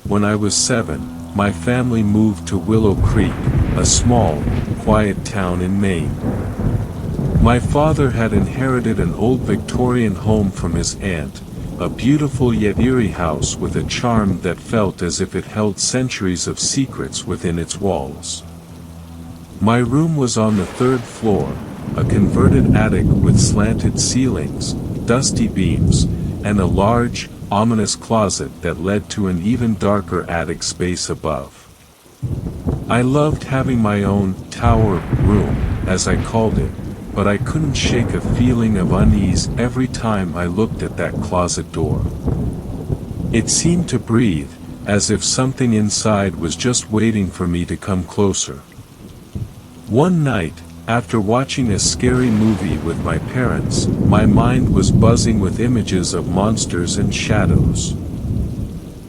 when I was 7, my family moved to Willow Creek, a small, quiet town in Maine. My father had inherited an old Victorian home from his aunt, a beautiful yet eerie house with a charm that felt as if it held centuries of secrets within its walls. My room was on the 3rd floor, a converted attic with slanted ceilings, dusty beams, and a large, ominous closet that led to an even darker attic space above. I loved having my own tower room, as I called it, but I couldn't shake a feeling of unease every time I looked at that closet door. It seemed to breathe, as if something inside was just waiting for me to come closer. One night, after watching a scary movie with my parents, my mind was buzzing with images of monsters and shadows.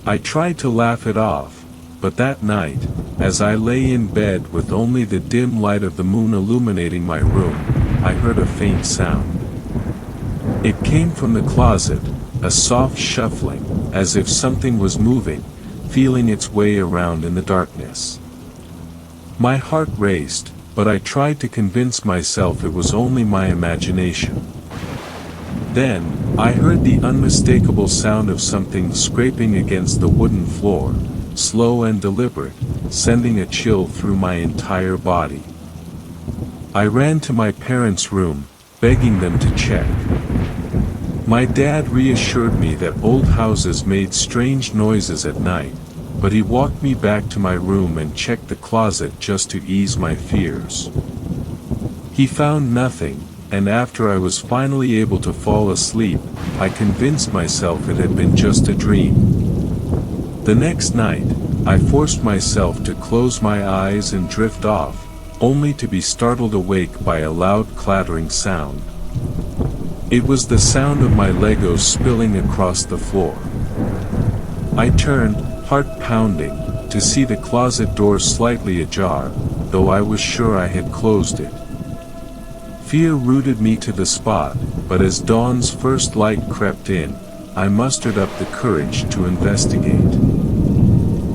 I tried to laugh it off, but that night, as I lay in bed with only the dim light of the moon illuminating my room, I heard a faint sound. It came from the closet, a soft shuffling, as if something was moving, feeling its way around in the darkness. My heart raced, but I tried to convince myself it was only my imagination. Then, I heard the unmistakable sound of something scraping against the wooden floor, slow and deliberate, sending a chill through my entire body. I ran to my parents' room, begging them to check. My dad reassured me that old houses made strange noises at night, but he walked me back to my room and checked the closet just to ease my fears. He found nothing, and after I was finally able to fall asleep, I convinced myself it had been just a dream. The next night, I forced myself to close my eyes and drift off, only to be startled awake by a loud clattering sound. It was the sound of my Legos spilling across the floor. I turned, heart pounding, to see the closet door slightly ajar, though I was sure I had closed it. Fear rooted me to the spot, but as dawn's first light crept in, I mustered up the courage to investigate.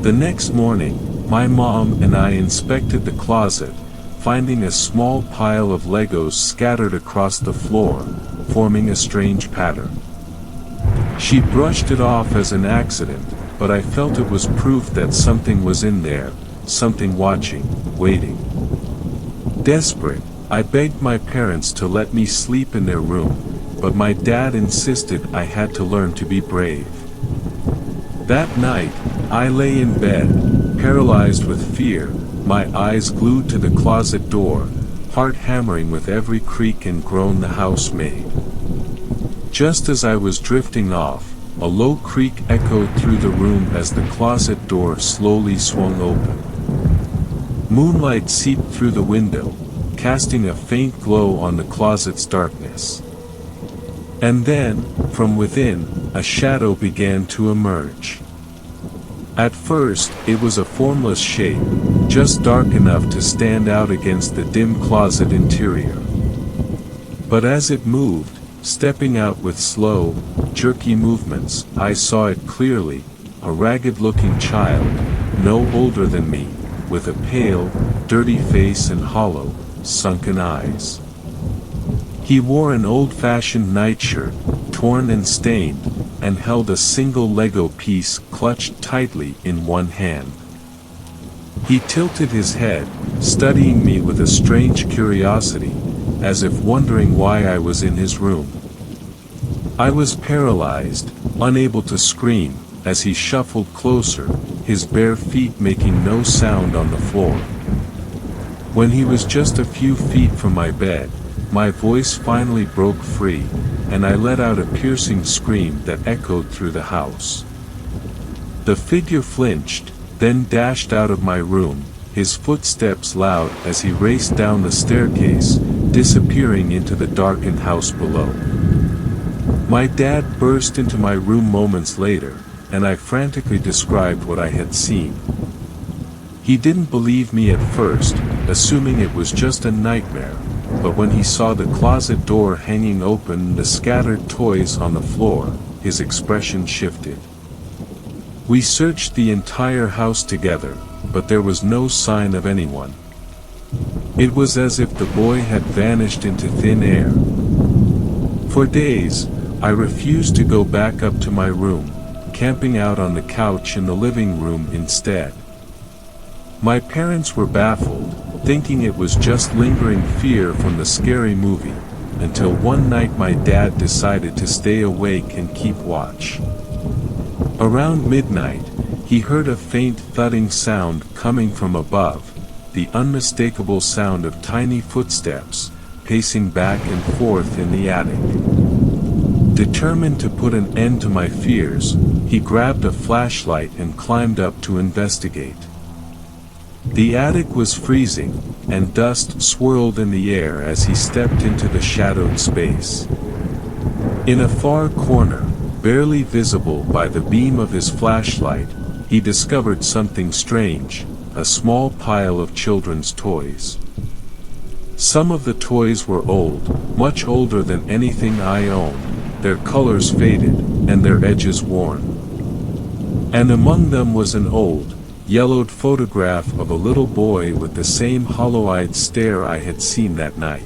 The next morning, my mom and I inspected the closet, finding a small pile of Legos scattered across the floor, forming a strange pattern. She brushed it off as an accident, but I felt it was proof that something was in there, something watching, waiting. Desperate, I begged my parents to let me sleep in their room, but my dad insisted I had to learn to be brave. That night, I lay in bed, paralyzed with fear, my eyes glued to the closet door, heart hammering with every creak and groan the house made. Just as I was drifting off, a low creak echoed through the room as the closet door slowly swung open. Moonlight seeped through the window, casting a faint glow on the closet's darkness. And then, from within, a shadow began to emerge. At first, it was a formless shape, just dark enough to stand out against the dim closet interior. But as it moved, stepping out with slow, jerky movements, I saw it clearly, a ragged-looking child, no older than me, with a pale, dirty face and hollow, sunken eyes. He wore an old-fashioned nightshirt, torn and stained, and held a single Lego piece clutched tightly in one hand. He tilted his head, studying me with a strange curiosity, as if wondering why I was in his room. I was paralyzed, unable to scream, as he shuffled closer, his bare feet making no sound on the floor. When he was just a few feet from my bed, my voice finally broke free, and I let out a piercing scream that echoed through the house. The figure flinched, then dashed out of my room, his footsteps loud as he raced down the staircase, disappearing into the darkened house below. My dad burst into my room moments later, and I frantically described what I had seen. He didn't believe me at first, assuming it was just a nightmare, but when he saw the closet door hanging open and the scattered toys on the floor, his expression shifted. We searched the entire house together, but there was no sign of anyone. It was as if the boy had vanished into thin air. For days, I refused to go back up to my room, camping out on the couch in the living room instead. My parents were baffled, thinking it was just lingering fear from the scary movie, until one night my dad decided to stay awake and keep watch. Around midnight, he heard a faint thudding sound coming from above, the unmistakable sound of tiny footsteps, pacing back and forth in the attic. Determined to put an end to my fears, he grabbed a flashlight and climbed up to investigate. The attic was freezing, and dust swirled in the air as he stepped into the shadowed space. In a far corner, barely visible by the beam of his flashlight, he discovered something strange, a small pile of children's toys. Some of the toys were old, much older than anything I owned, their colors faded, and their edges worn. And among them was an old, yellowed photograph of a little boy with the same hollow-eyed stare I had seen that night.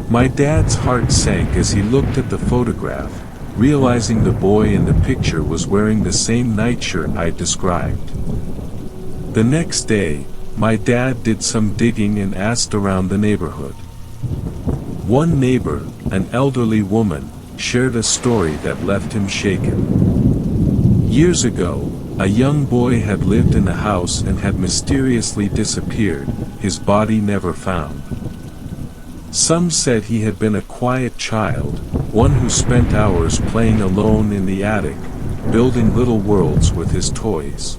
My dad's heart sank as he looked at the photograph, realizing the boy in the picture was wearing the same nightshirt I described. The next day, my dad did some digging and asked around the neighborhood. One neighbor, an elderly woman, shared a story that left him shaken. Years ago, a young boy had lived in the house and had mysteriously disappeared, his body never found. Some said he had been a quiet child, one who spent hours playing alone in the attic, building little worlds with his toys.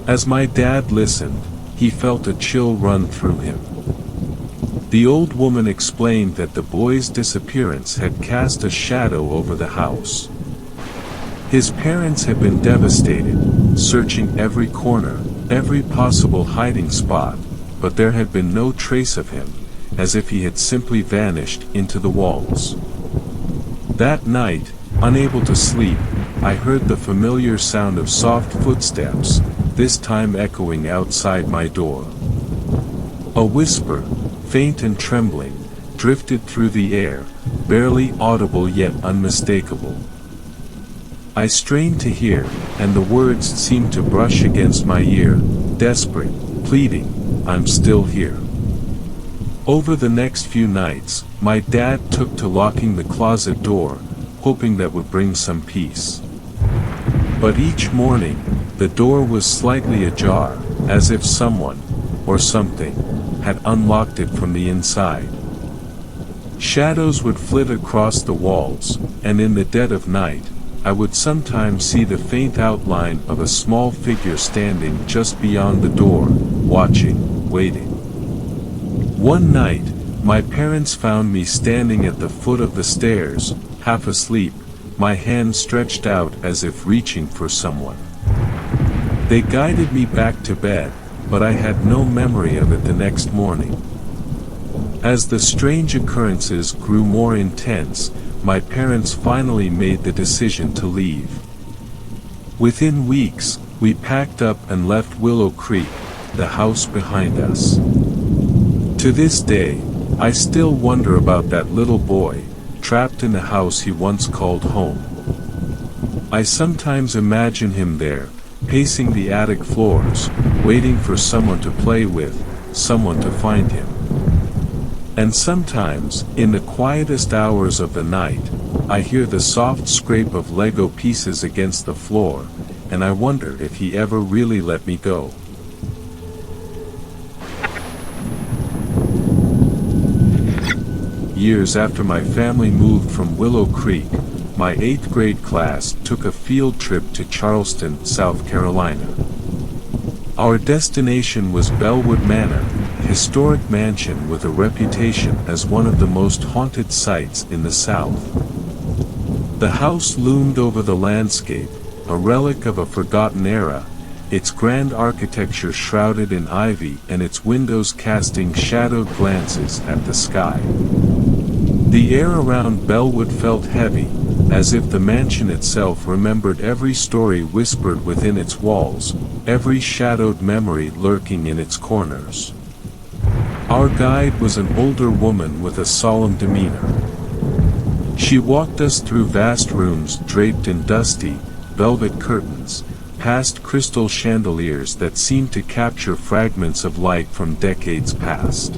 As my dad listened, he felt a chill run through him. The old woman explained that the boy's disappearance had cast a shadow over the house. His parents had been devastated, searching every corner, every possible hiding spot, but there had been no trace of him, as if he had simply vanished into the walls. That night, unable to sleep, I heard the familiar sound of soft footsteps, this time echoing outside my door. A whisper, faint and trembling, drifted through the air, barely audible yet unmistakable. I strained to hear, and the words seemed to brush against my ear, desperate, pleading, "I'm still here." Over the next few nights, my dad took to locking the closet door, hoping that would bring some peace. But each morning, the door was slightly ajar, as if someone, or something, had unlocked it from the inside. Shadows would flit across the walls, and in the dead of night, I would sometimes see the faint outline of a small figure standing just beyond the door, watching, waiting. One night, my parents found me standing at the foot of the stairs, half asleep, my hand stretched out as if reaching for someone. They guided me back to bed, but I had no memory of it the next morning. As the strange occurrences grew more intense, my parents finally made the decision to leave. Within weeks, we packed up and left Willow Creek, the house behind us. To this day, I still wonder about that little boy, trapped in the house he once called home. I sometimes imagine him there, pacing the attic floors, waiting for someone to play with, someone to find him. And sometimes, in the quietest hours of the night, I hear the soft scrape of Lego pieces against the floor, and I wonder if he ever really let me go. Years after my family moved from Willow Creek, my 8th grade class took a field trip to Charleston, South Carolina. Our destination was Bellwood Manor, a historic mansion with a reputation as one of the most haunted sites in the South. The house loomed over the landscape, a relic of a forgotten era, its grand architecture shrouded in ivy and its windows casting shadowed glances at the sky. The air around Bellwood felt heavy, as if the mansion itself remembered every story whispered within its walls, every shadowed memory lurking in its corners. Our guide was an older woman with a solemn demeanor. She walked us through vast rooms draped in dusty, velvet curtains, past crystal chandeliers that seemed to capture fragments of light from decades past.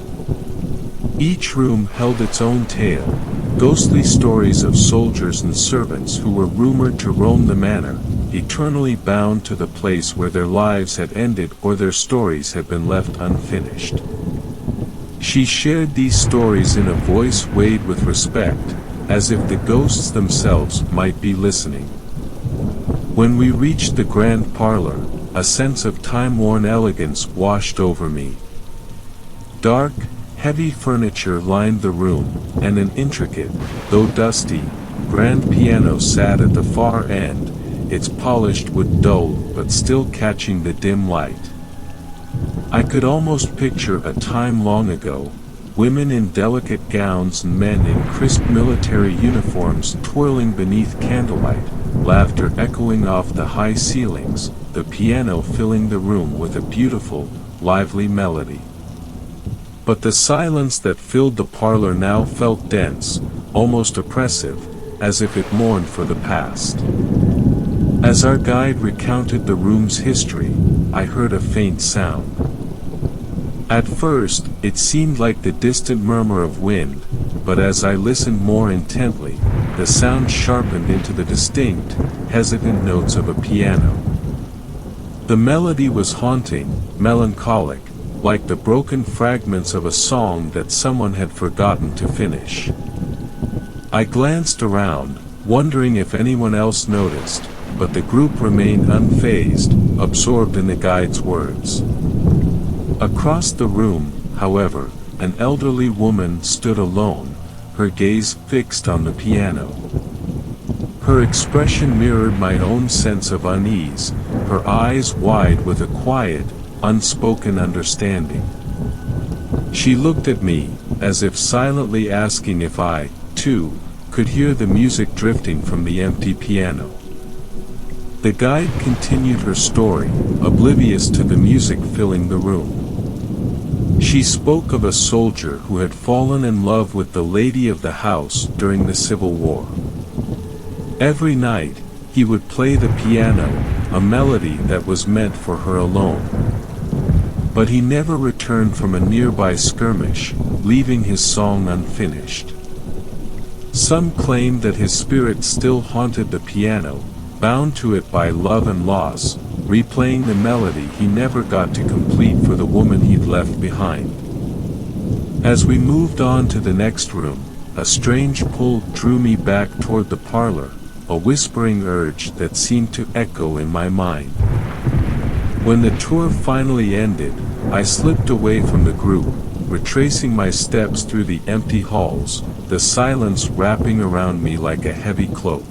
Each room held its own tale, ghostly stories of soldiers and servants who were rumored to roam the manor, eternally bound to the place where their lives had ended or their stories had been left unfinished. She shared these stories in a voice weighed with respect, as if the ghosts themselves might be listening. When we reached the grand parlor, a sense of time-worn elegance washed over me. Dark, heavy furniture lined the room, and an intricate, though dusty, grand piano sat at the far end, its polished wood dull but still catching the dim light. I could almost picture a time long ago, women in delicate gowns and men in crisp military uniforms toiling beneath candlelight, laughter echoing off the high ceilings, the piano filling the room with a beautiful, lively melody. But the silence that filled the parlor now felt dense, almost oppressive, as if it mourned for the past. As our guide recounted the room's history, I heard a faint sound. At first, it seemed like the distant murmur of wind, but as I listened more intently, the sound sharpened into the distinct, hesitant notes of a piano. The melody was haunting, melancholic, like the broken fragments of a song that someone had forgotten to finish. I glanced around, wondering if anyone else noticed, but the group remained unfazed, absorbed in the guide's words. Across the room, however, an elderly woman stood alone, her gaze fixed on the piano. Her expression mirrored my own sense of unease, her eyes wide with a quiet, unspoken understanding. She looked at me, as if silently asking if I, too, could hear the music drifting from the empty piano. The guide continued her story, oblivious to the music filling the room. She spoke of a soldier who had fallen in love with the lady of the house during the Civil War. Every night, he would play the piano, a melody that was meant for her alone. But he never returned from a nearby skirmish, leaving his song unfinished. Some claimed that his spirit still haunted the piano, bound to it by love and loss, replaying the melody he never got to complete for the woman he'd left behind. As we moved on to the next room, a strange pull drew me back toward the parlor, a whispering urge that seemed to echo in my mind. When the tour finally ended, I slipped away from the group, retracing my steps through the empty halls, the silence wrapping around me like a heavy cloak.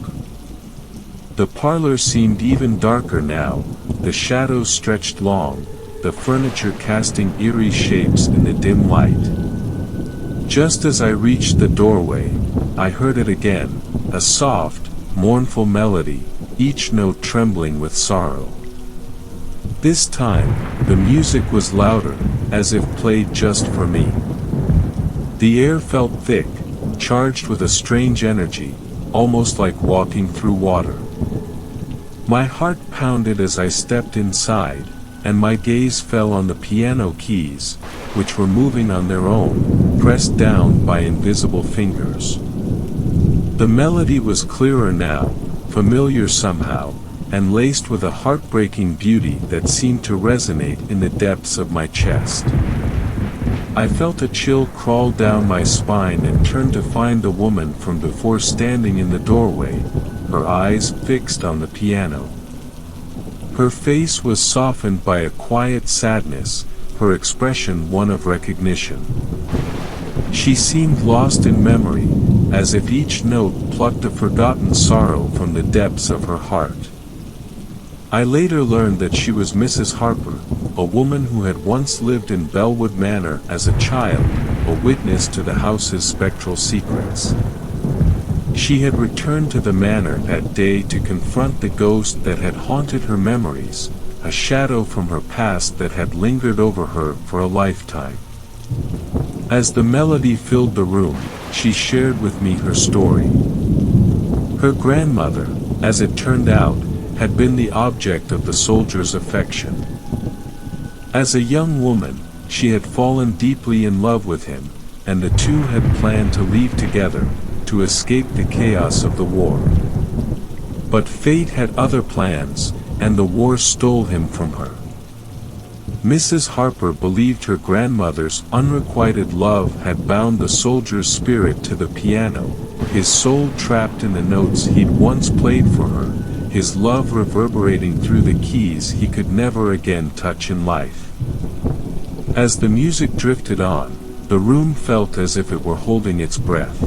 The parlor seemed even darker now, the shadows stretched long, the furniture casting eerie shapes in the dim light. Just as I reached the doorway, I heard it again, a soft, mournful melody, each note trembling with sorrow. This time, the music was louder, as if played just for me. The air felt thick, charged with a strange energy, almost like walking through water. My heart pounded as I stepped inside, and my gaze fell on the piano keys, which were moving on their own, pressed down by invisible fingers. The melody was clearer now, familiar somehow, and laced with a heartbreaking beauty that seemed to resonate in the depths of my chest. I felt a chill crawl down my spine and turned to find the woman from before standing in the doorway, her eyes fixed on the piano. Her face was softened by a quiet sadness, her expression one of recognition. She seemed lost in memory, as if each note plucked a forgotten sorrow from the depths of her heart. I later learned that she was Mrs. Harper, a woman who had once lived in Bellwood Manor as a child, a witness to the house's spectral secrets. She had returned to the manor that day to confront the ghost that had haunted her memories, a shadow from her past that had lingered over her for a lifetime. As the melody filled the room, she shared with me her story. Her grandmother, as it turned out, had been the object of the soldier's affection. As a young woman, she had fallen deeply in love with him, and the two had planned to leave together, to escape the chaos of the war. But fate had other plans, and the war stole him from her. Mrs. Harper believed her grandmother's unrequited love had bound the soldier's spirit to the piano, his soul trapped in the notes he'd once played for her, his love reverberating through the keys he could never again touch in life. As the music drifted on, the room felt as if it were holding its breath.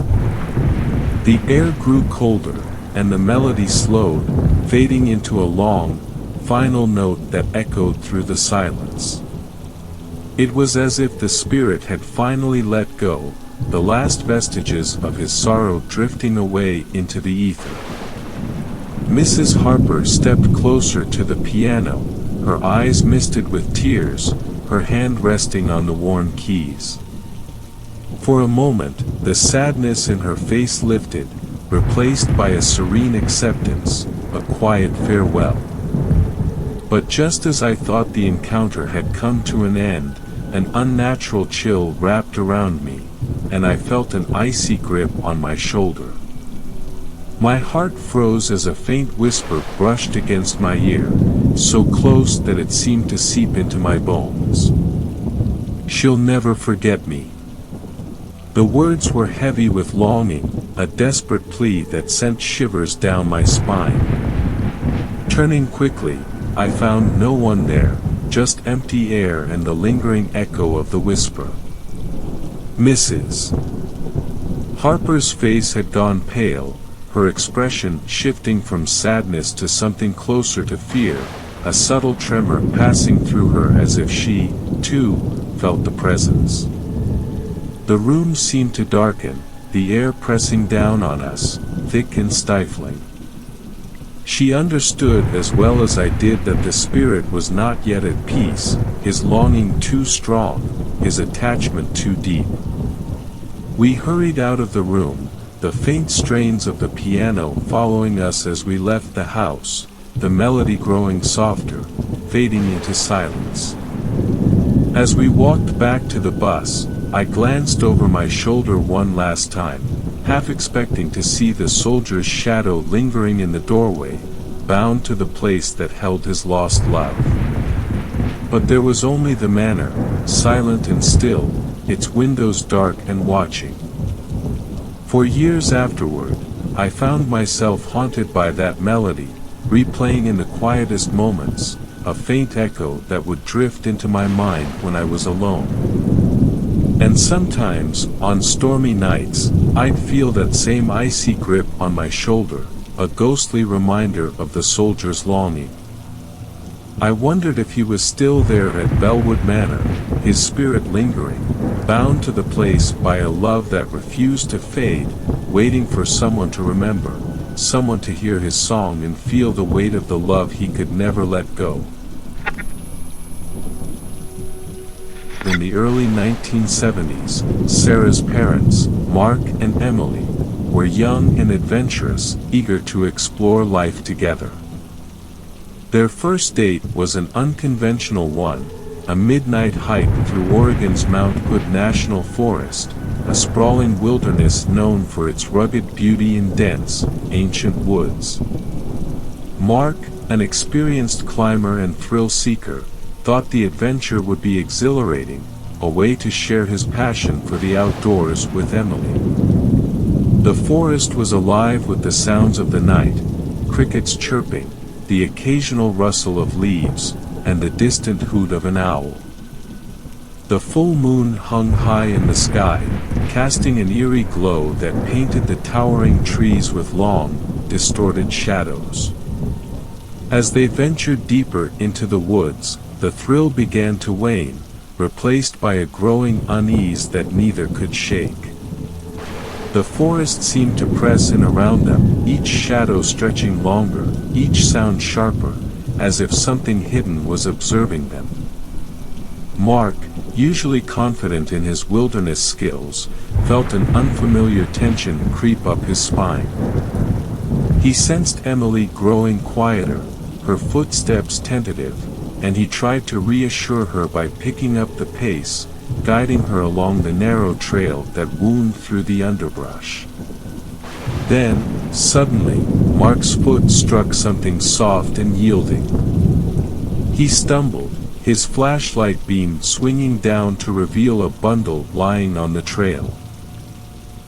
The air grew colder, and the melody slowed, fading into a long, final note that echoed through the silence. It was as if the spirit had finally let go, the last vestiges of his sorrow drifting away into the ether. Mrs. Harper stepped closer to the piano, her eyes misted with tears, her hand resting on the worn keys. For a moment, the sadness in her face lifted, replaced by a serene acceptance, a quiet farewell. But just as I thought the encounter had come to an end, an unnatural chill wrapped around me, and I felt an icy grip on my shoulder. My heart froze as a faint whisper brushed against my ear, so close that it seemed to seep into my bones. "She'll never forget me." The words were heavy with longing, a desperate plea that sent shivers down my spine. Turning quickly, I found no one there, just empty air and the lingering echo of the whisper. Mrs. Harper's face had gone pale, her expression shifting from sadness to something closer to fear, a subtle tremor passing through her as if she, too, felt the presence. The room seemed to darken, the air pressing down on us, thick and stifling. She understood as well as I did that the spirit was not yet at peace, his longing too strong, his attachment too deep. We hurried out of the room, the faint strains of the piano following us as we left the house, the melody growing softer, fading into silence. As we walked back to the bus, I glanced over my shoulder one last time, half expecting to see the soldier's shadow lingering in the doorway, bound to the place that held his lost love. But there was only the manor, silent and still, its windows dark and watching. For years afterward, I found myself haunted by that melody, replaying in the quietest moments, a faint echo that would drift into my mind when I was alone. And sometimes, on stormy nights, I'd feel that same icy grip on my shoulder, a ghostly reminder of the soldier's longing. I wondered if he was still there at Bellwood Manor, his spirit lingering, bound to the place by a love that refused to fade, waiting for someone to remember, someone to hear his song and feel the weight of the love he could never let go. In the early 1970s, Sarah's parents, Mark and Emily, were young and adventurous, eager to explore life together. Their first date was an unconventional one, a midnight hike through Oregon's Mount Hood National Forest, a sprawling wilderness known for its rugged beauty and dense, ancient woods. Mark, an experienced climber and thrill-seeker, thought the adventure would be exhilarating, a way to share his passion for the outdoors with Emily. The forest was alive with the sounds of the night, crickets chirping, the occasional rustle of leaves, and the distant hoot of an owl. The full moon hung high in the sky, casting an eerie glow that painted the towering trees with long, distorted shadows. As they ventured deeper into the woods, the thrill began to wane, replaced by a growing unease that neither could shake. The forest seemed to press in around them, each shadow stretching longer, each sound sharper, as if something hidden was observing them. Mark, usually confident in his wilderness skills, felt an unfamiliar tension creep up his spine. He sensed Emily growing quieter, her footsteps tentative, and he tried to reassure her by picking up the pace, guiding her along the narrow trail that wound through the underbrush. Then, suddenly, Mark's foot struck something soft and yielding. He stumbled, his flashlight beam swinging down to reveal a bundle lying on the trail.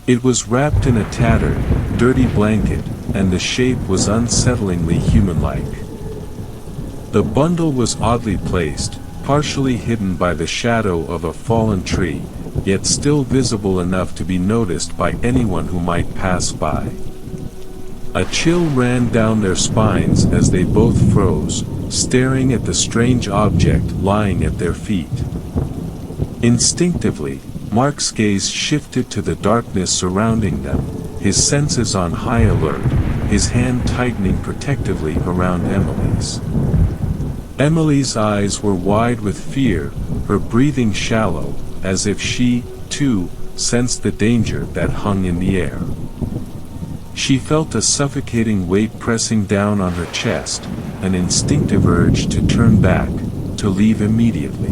It was wrapped in a tattered, dirty blanket, and the shape was unsettlingly human-like. The bundle was oddly placed, partially hidden by the shadow of a fallen tree, yet still visible enough to be noticed by anyone who might pass by. A chill ran down their spines as they both froze, staring at the strange object lying at their feet. Instinctively, Mark's gaze shifted to the darkness surrounding them, his senses on high alert, his hand tightening protectively around Emily's. Emily's eyes were wide with fear, her breathing shallow, as if she, too, sensed the danger that hung in the air. She felt a suffocating weight pressing down on her chest, an instinctive urge to turn back, to leave immediately.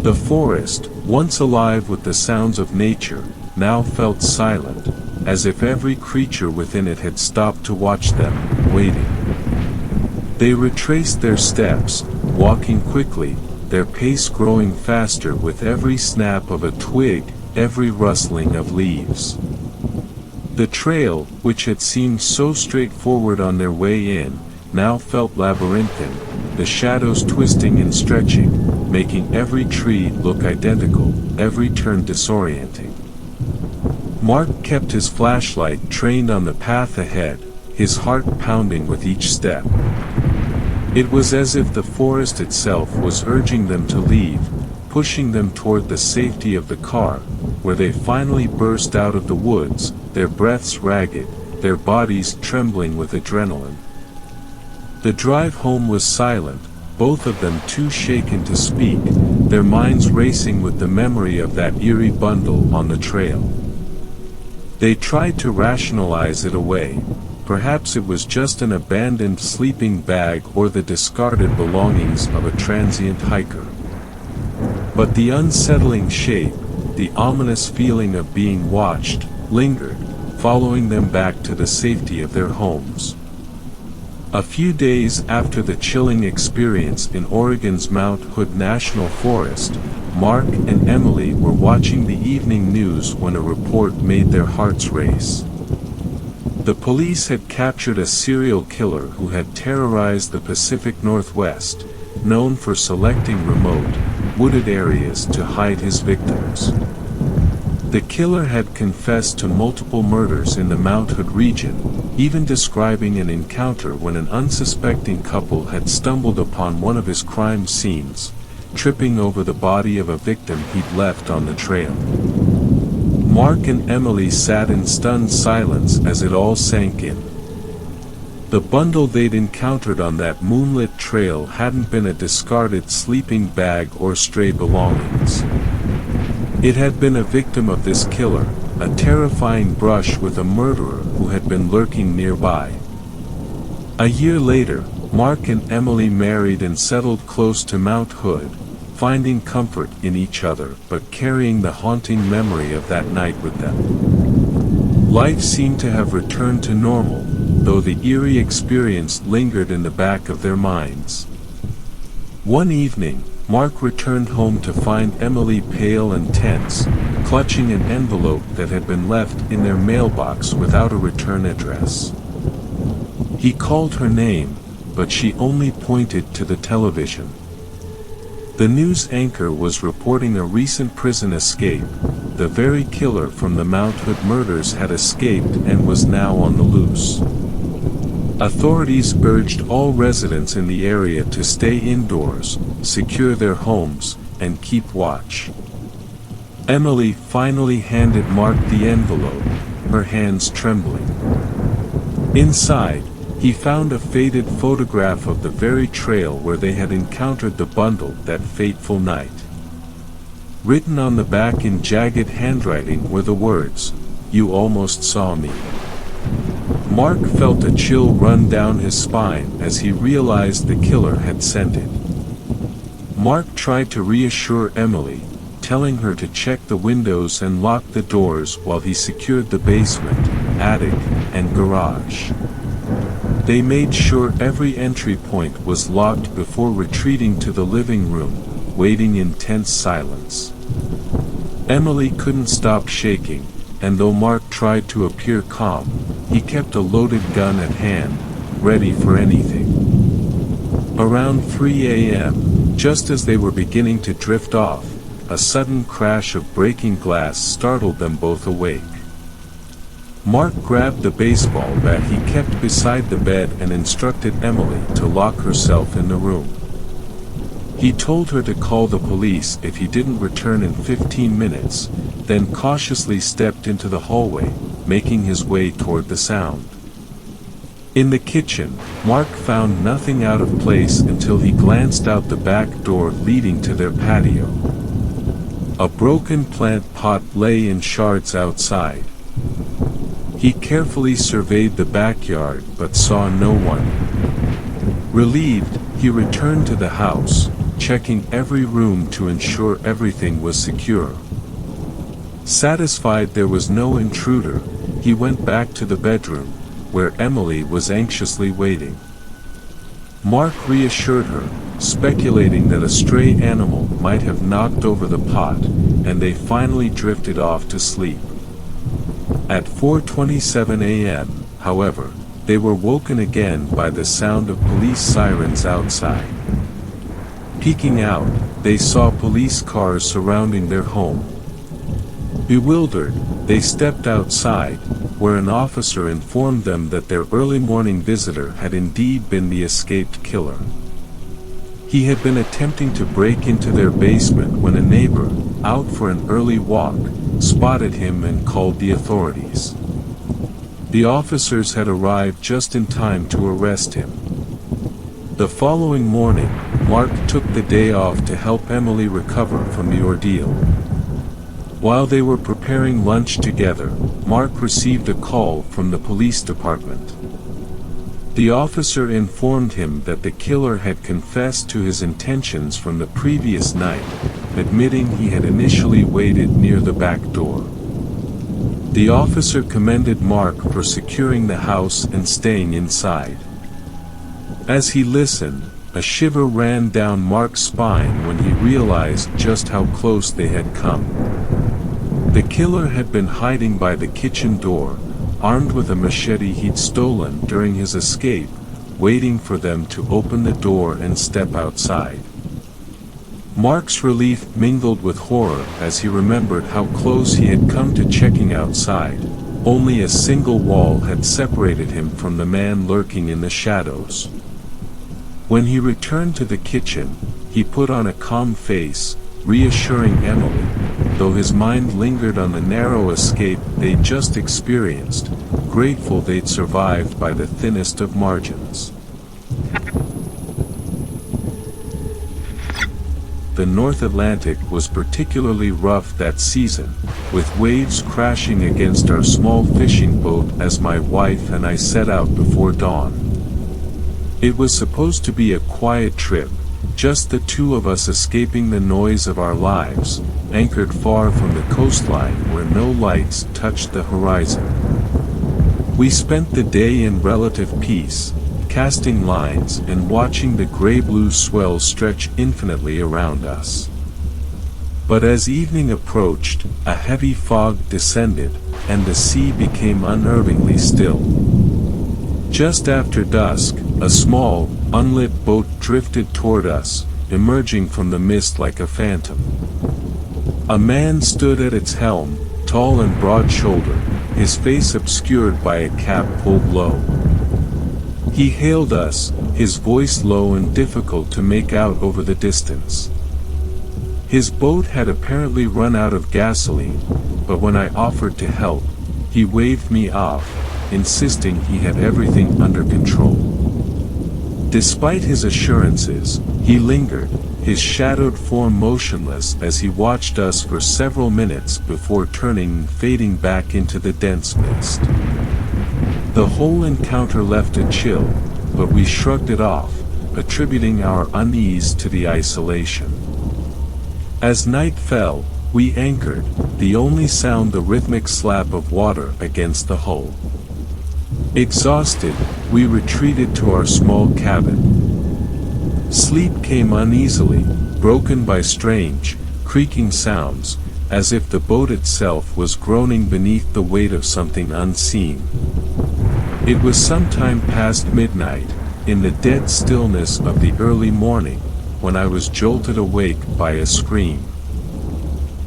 The forest, once alive with the sounds of nature, now felt silent, as if every creature within it had stopped to watch them, waiting. They retraced their steps, walking quickly, their pace growing faster with every snap of a twig, every rustling of leaves. The trail, which had seemed so straightforward on their way in, now felt labyrinthine, the shadows twisting and stretching, making every tree look identical, every turn disorienting. Mark kept his flashlight trained on the path ahead, his heart pounding with each step. It was as if the forest itself was urging them to leave, pushing them toward the safety of the car, where they finally burst out of the woods, their breaths ragged, their bodies trembling with adrenaline. The drive home was silent, both of them too shaken to speak, their minds racing with the memory of that eerie bundle on the trail. They tried to rationalize it away. Perhaps it was just an abandoned sleeping bag or the discarded belongings of a transient hiker. But the unsettling shape, the ominous feeling of being watched, lingered, following them back to the safety of their homes. A few days after the chilling experience in Oregon's Mount Hood National Forest, Mark and Emily were watching the evening news when a report made their hearts race. The police had captured a serial killer who had terrorized the Pacific Northwest, known for selecting remote, wooded areas to hide his victims. The killer had confessed to multiple murders in the Mount Hood region, even describing an encounter when an unsuspecting couple had stumbled upon one of his crime scenes, tripping over the body of a victim he'd left on the trail. Mark and Emily sat in stunned silence as it all sank in. The bundle they'd encountered on that moonlit trail hadn't been a discarded sleeping bag or stray belongings. It had been a victim of this killer, a terrifying brush with a murderer who had been lurking nearby. A year later, Mark and Emily married and settled close to Mount Hood, finding comfort in each other but carrying the haunting memory of that night with them. Life seemed to have returned to normal, though the eerie experience lingered in the back of their minds. One evening, Mark returned home to find Emily pale and tense, clutching an envelope that had been left in their mailbox without a return address. He called her name, but she only pointed to the television. The news anchor was reporting a recent prison escape. The very killer from the Mount Hood murders had escaped and was now on the loose. Authorities urged all residents in the area to stay indoors, secure their homes, and keep watch. Emily finally handed Mark the envelope, her hands trembling. Inside, he found a faded photograph of the very trail where they had encountered the bundle that fateful night. Written on the back in jagged handwriting were the words, "You almost saw me." Mark felt a chill run down his spine as he realized the killer had sent it. Mark tried to reassure Emily, telling her to check the windows and lock the doors while he secured the basement, attic, and garage. They made sure every entry point was locked before retreating to the living room, waiting in tense silence. Emily couldn't stop shaking, and though Mark tried to appear calm, he kept a loaded gun at hand, ready for anything. Around 3 a.m., just as they were beginning to drift off, a sudden crash of breaking glass startled them both awake. Mark grabbed the baseball bat he kept beside the bed and instructed Emily to lock herself in the room. He told her to call the police if he didn't return in 15 minutes, then cautiously stepped into the hallway, making his way toward the sound. In the kitchen, Mark found nothing out of place until he glanced out the back door leading to their patio. A broken plant pot lay in shards outside. He carefully surveyed the backyard but saw no one. Relieved, he returned to the house, checking every room to ensure everything was secure. Satisfied there was no intruder, he went back to the bedroom, where Emily was anxiously waiting. Mark reassured her, speculating that a stray animal might have knocked over the pot, and they finally drifted off to sleep. At 4:27 a.m., however, they were woken again by the sound of police sirens outside. Peeking out, they saw police cars surrounding their home. Bewildered, they stepped outside, where an officer informed them that their early morning visitor had indeed been the escaped killer. He had been attempting to break into their basement when a neighbor, out for an early walk, spotted him and called the authorities. The officers had arrived just in time to arrest him. The following morning, Mark took the day off to help Emily recover from the ordeal. While they were preparing lunch together, Mark received a call from the police department. The officer informed him that the killer had confessed to his intentions from the previous night, admitting he had initially waited near the back door. The officer commended Mark for securing the house and staying inside. As he listened, a shiver ran down Mark's spine when he realized just how close they had come. The killer had been hiding by the kitchen door, armed with a machete he'd stolen during his escape, waiting for them to open the door and step outside. Mark's relief mingled with horror as he remembered how close he had come to checking outside. Only a single wall had separated him from the man lurking in the shadows. When he returned to the kitchen, he put on a calm face, reassuring Emily, though his mind lingered on the narrow escape they'd just experienced, grateful they'd survived by the thinnest of margins. The North Atlantic was particularly rough that season, with waves crashing against our small fishing boat as my wife and I set out before dawn. It was supposed to be a quiet trip, just the two of us escaping the noise of our lives, anchored far from the coastline where no lights touched the horizon. We spent the day in relative peace, casting lines and watching the gray-blue swell stretch infinitely around us. But as evening approached, a heavy fog descended, and the sea became unnervingly still. Just after dusk, a small, unlit boat drifted toward us, emerging from the mist like a phantom. A man stood at its helm, tall and broad-shouldered, his face obscured by a cap pulled low. He hailed us, his voice low and difficult to make out over the distance. His boat had apparently run out of gasoline, but when I offered to help, he waved me off, insisting he had everything under control. Despite his assurances, he lingered, his shadowed form motionless as he watched us for several minutes before turning and fading back into the dense mist. The whole encounter left a chill, but we shrugged it off, attributing our unease to the isolation. As night fell, we anchored, the only sound the rhythmic slap of water against the hull. Exhausted, we retreated to our small cabin. Sleep came uneasily, broken by strange, creaking sounds, as if the boat itself was groaning beneath the weight of something unseen. It was sometime past midnight, in the dead stillness of the early morning, when I was jolted awake by a scream.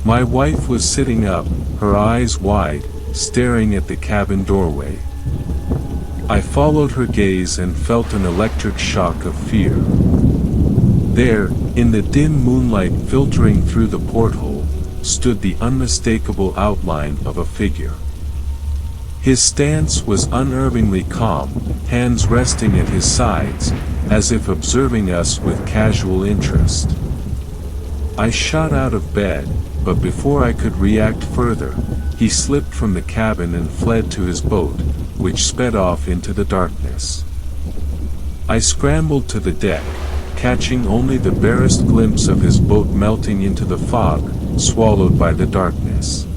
My wife was sitting up, her eyes wide, staring at the cabin doorway. I followed her gaze and felt an electric shock of fear. There, in the dim moonlight filtering through the porthole, stood the unmistakable outline of a figure. His stance was unerringly calm, hands resting at his sides, as if observing us with casual interest. I shot out of bed, but before I could react further, he slipped from the cabin and fled to his boat, which sped off into the darkness. I scrambled to the deck, catching only the barest glimpse of his boat melting into the fog, swallowed by the darkness.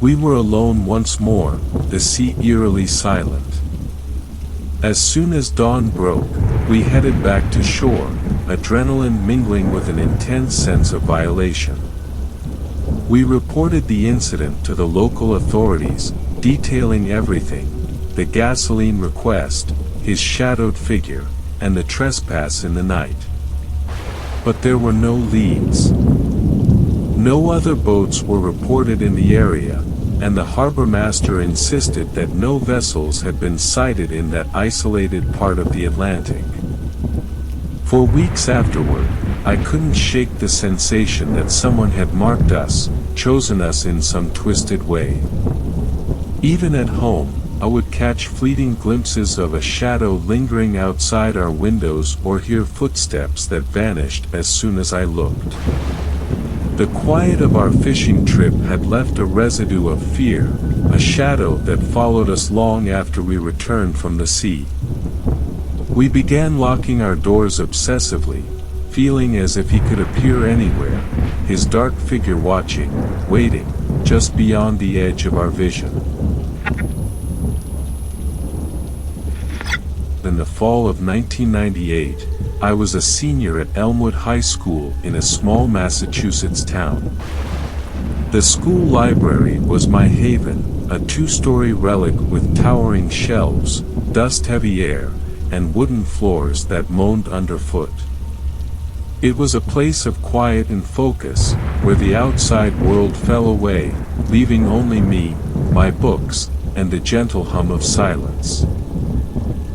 We were alone once more, the sea eerily silent. As soon as dawn broke, we headed back to shore, adrenaline mingling with an intense sense of violation. We reported the incident to the local authorities, detailing everything: the gasoline request, his shadowed figure, and the trespass in the night. But there were no leads. No other boats were reported in the area, and the harbor master insisted that no vessels had been sighted in that isolated part of the Atlantic. For weeks afterward, I couldn't shake the sensation that someone had marked us, chosen us in some twisted way. Even at home, I would catch fleeting glimpses of a shadow lingering outside our windows or hear footsteps that vanished as soon as I looked. The quiet of our fishing trip had left a residue of fear, a shadow that followed us long after we returned from the sea. We began locking our doors obsessively, feeling as if he could appear anywhere, his dark figure watching, waiting, just beyond the edge of our vision. In the fall of 1998, I was a senior at Elmwood High School in a small Massachusetts town. The school library was my haven, a two-story relic with towering shelves, dust-heavy air, and wooden floors that moaned underfoot. It was a place of quiet and focus, where the outside world fell away, leaving only me, my books, and the gentle hum of silence.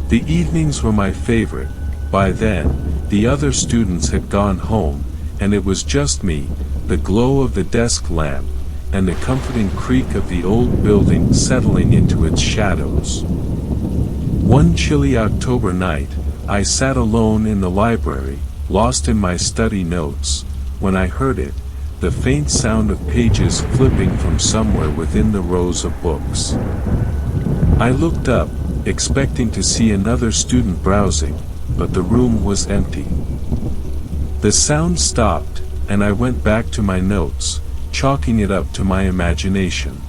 The evenings were my favorite. By then, the other students had gone home, and it was just me, the glow of the desk lamp, and the comforting creak of the old building settling into its shadows. One chilly October night, I sat alone in the library, lost in my study notes, when I heard it, the faint sound of pages flipping from somewhere within the rows of books. I looked up, expecting to see another student browsing, but the room was empty. The sound stopped, and I went back to my notes, chalking it up to my imagination.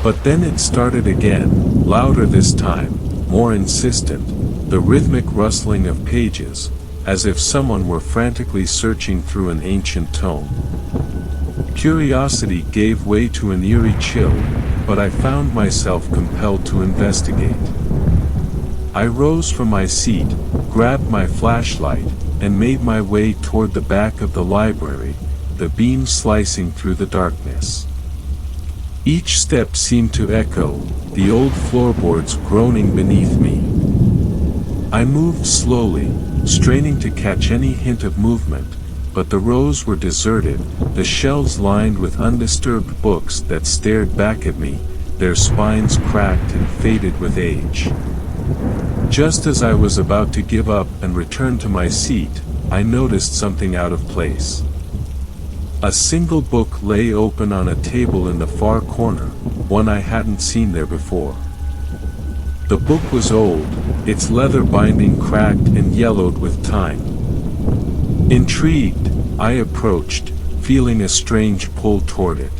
But then it started again, louder this time, more insistent, the rhythmic rustling of pages, as if someone were frantically searching through an ancient tome. Curiosity gave way to an eerie chill, but I found myself compelled to investigate. I rose from my seat, grabbed my flashlight, and made my way toward the back of the library, the beam slicing through the darkness. Each step seemed to echo, the old floorboards groaning beneath me. I moved slowly, straining to catch any hint of movement, but the rows were deserted, the shelves lined with undisturbed books that stared back at me, their spines cracked and faded with age. Just as I was about to give up and return to my seat, I noticed something out of place. A single book lay open on a table in the far corner, one I hadn't seen there before. The book was old, its leather binding cracked and yellowed with time. Intrigued, I approached, feeling a strange pull toward it.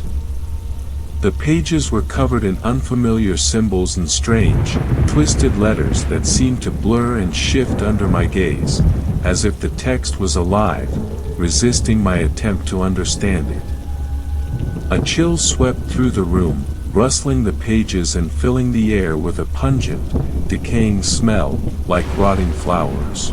The pages were covered in unfamiliar symbols and strange, twisted letters that seemed to blur and shift under my gaze, as if the text was alive, resisting my attempt to understand it. A chill swept through the room, rustling the pages and filling the air with a pungent, decaying smell, like rotting flowers.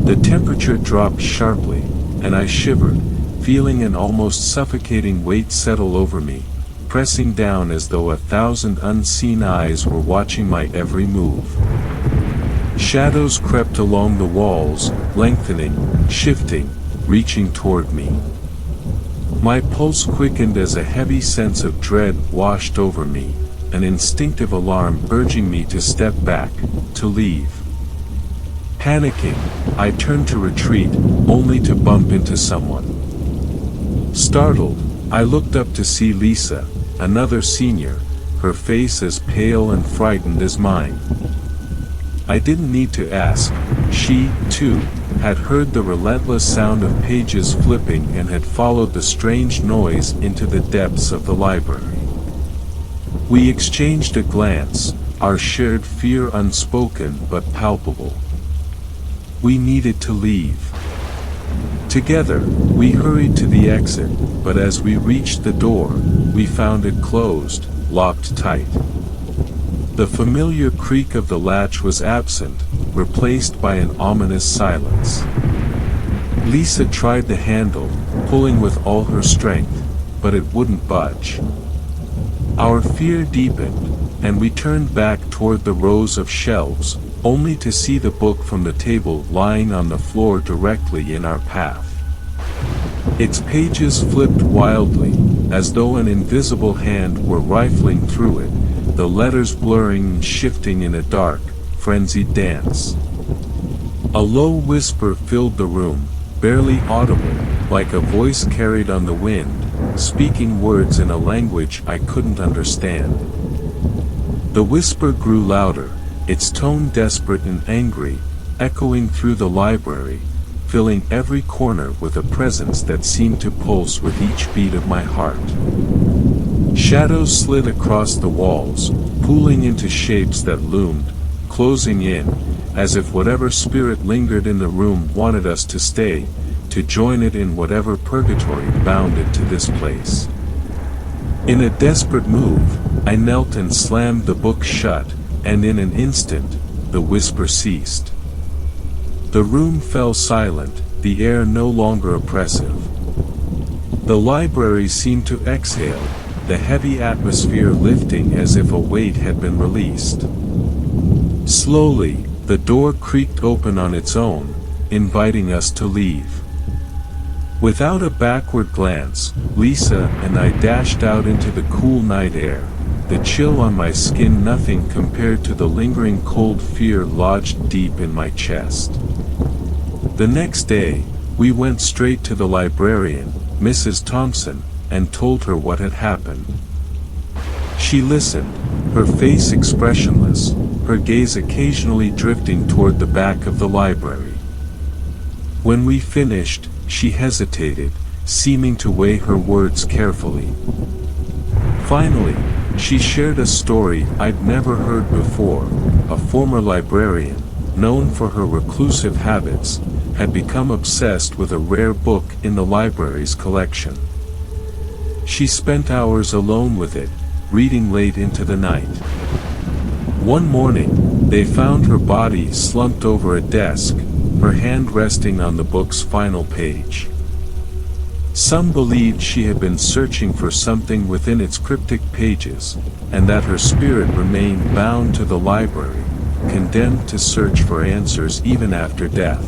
The temperature dropped sharply, and I shivered, feeling an almost suffocating weight settle over me, pressing down as though 1,000 unseen eyes were watching my every move. Shadows crept along the walls, lengthening, shifting, reaching toward me. My pulse quickened as a heavy sense of dread washed over me, an instinctive alarm urging me to step back, to leave. Panicking, I turned to retreat, only to bump into someone. Startled, I looked up to see Lisa, another senior, her face as pale and frightened as mine. I didn't need to ask, she, too, had heard the relentless sound of pages flipping and had followed the strange noise into the depths of the library. We exchanged a glance, our shared fear unspoken but palpable. We needed to leave. Together, we hurried to the exit, but as we reached the door, we found it closed, locked tight. The familiar creak of the latch was absent, replaced by an ominous silence. Lisa tried the handle, pulling with all her strength, but it wouldn't budge. Our fear deepened, and we turned back toward the rows of shelves, only to see the book from the table lying on the floor directly in our path. Its pages flipped wildly, as though an invisible hand were rifling through it, the letters blurring and shifting in a dark, frenzied dance. A low whisper filled the room, barely audible, like a voice carried on the wind, speaking words in a language I couldn't understand. The whisper grew louder, its tone desperate and angry, echoing through the library, filling every corner with a presence that seemed to pulse with each beat of my heart. Shadows slid across the walls, pooling into shapes that loomed, closing in, as if whatever spirit lingered in the room wanted us to stay, to join it in whatever purgatory bound it to this place. In a desperate move, I knelt and slammed the book shut, and in an instant, the whisper ceased. The room fell silent, the air no longer oppressive. The library seemed to exhale, the heavy atmosphere lifting as if a weight had been released. Slowly, the door creaked open on its own, inviting us to leave. Without a backward glance, Lisa and I dashed out into the cool night air, the chill on my skin nothing compared to the lingering cold fear lodged deep in my chest. The next day, we went straight to the librarian, Mrs. Thompson, and told her what had happened. She listened, her face expressionless, her gaze occasionally drifting toward the back of the library. When we finished, she hesitated, seeming to weigh her words carefully. Finally, she shared a story I'd never heard before. A former librarian, known for her reclusive habits, had become obsessed with a rare book in the library's collection. She spent hours alone with it, reading late into the night. One morning, they found her body slumped over a desk, her hand resting on the book's final page. Some believed she had been searching for something within its cryptic pages, and that her spirit remained bound to the library, condemned to search for answers even after death.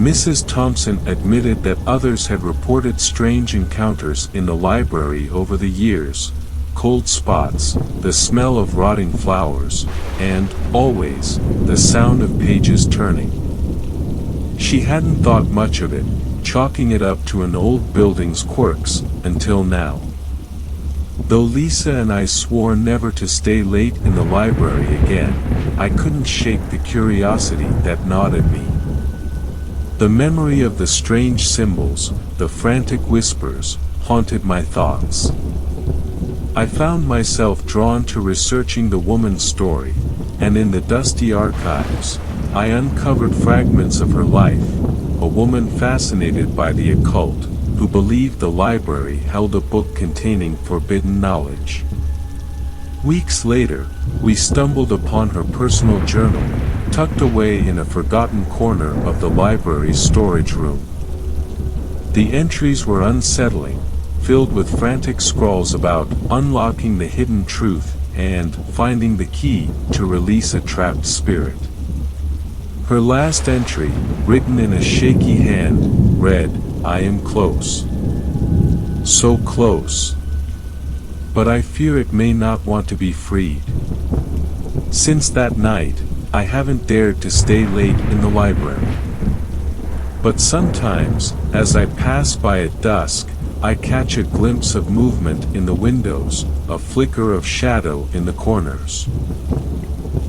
Mrs. Thompson admitted that others had reported strange encounters in the library over the years, cold spots, the smell of rotting flowers, and, always, the sound of pages turning. She hadn't thought much of it, chalking it up to an old building's quirks, until now. Though Lisa and I swore never to stay late in the library again, I couldn't shake the curiosity that gnawed at me. The memory of the strange symbols, the frantic whispers, haunted my thoughts. I found myself drawn to researching the woman's story, and in the dusty archives, I uncovered fragments of her life, a woman fascinated by the occult, who believed the library held a book containing forbidden knowledge. Weeks later, we stumbled upon her personal journal, tucked away in a forgotten corner of the library's storage room. The entries were unsettling, filled with frantic scrawls about unlocking the hidden truth and finding the key to release a trapped spirit. Her last entry, written in a shaky hand, read, "I am close. So close. But I fear it may not want to be freed." Since that night, I haven't dared to stay late in the library. But sometimes, as I pass by at dusk, I catch a glimpse of movement in the windows, a flicker of shadow in the corners.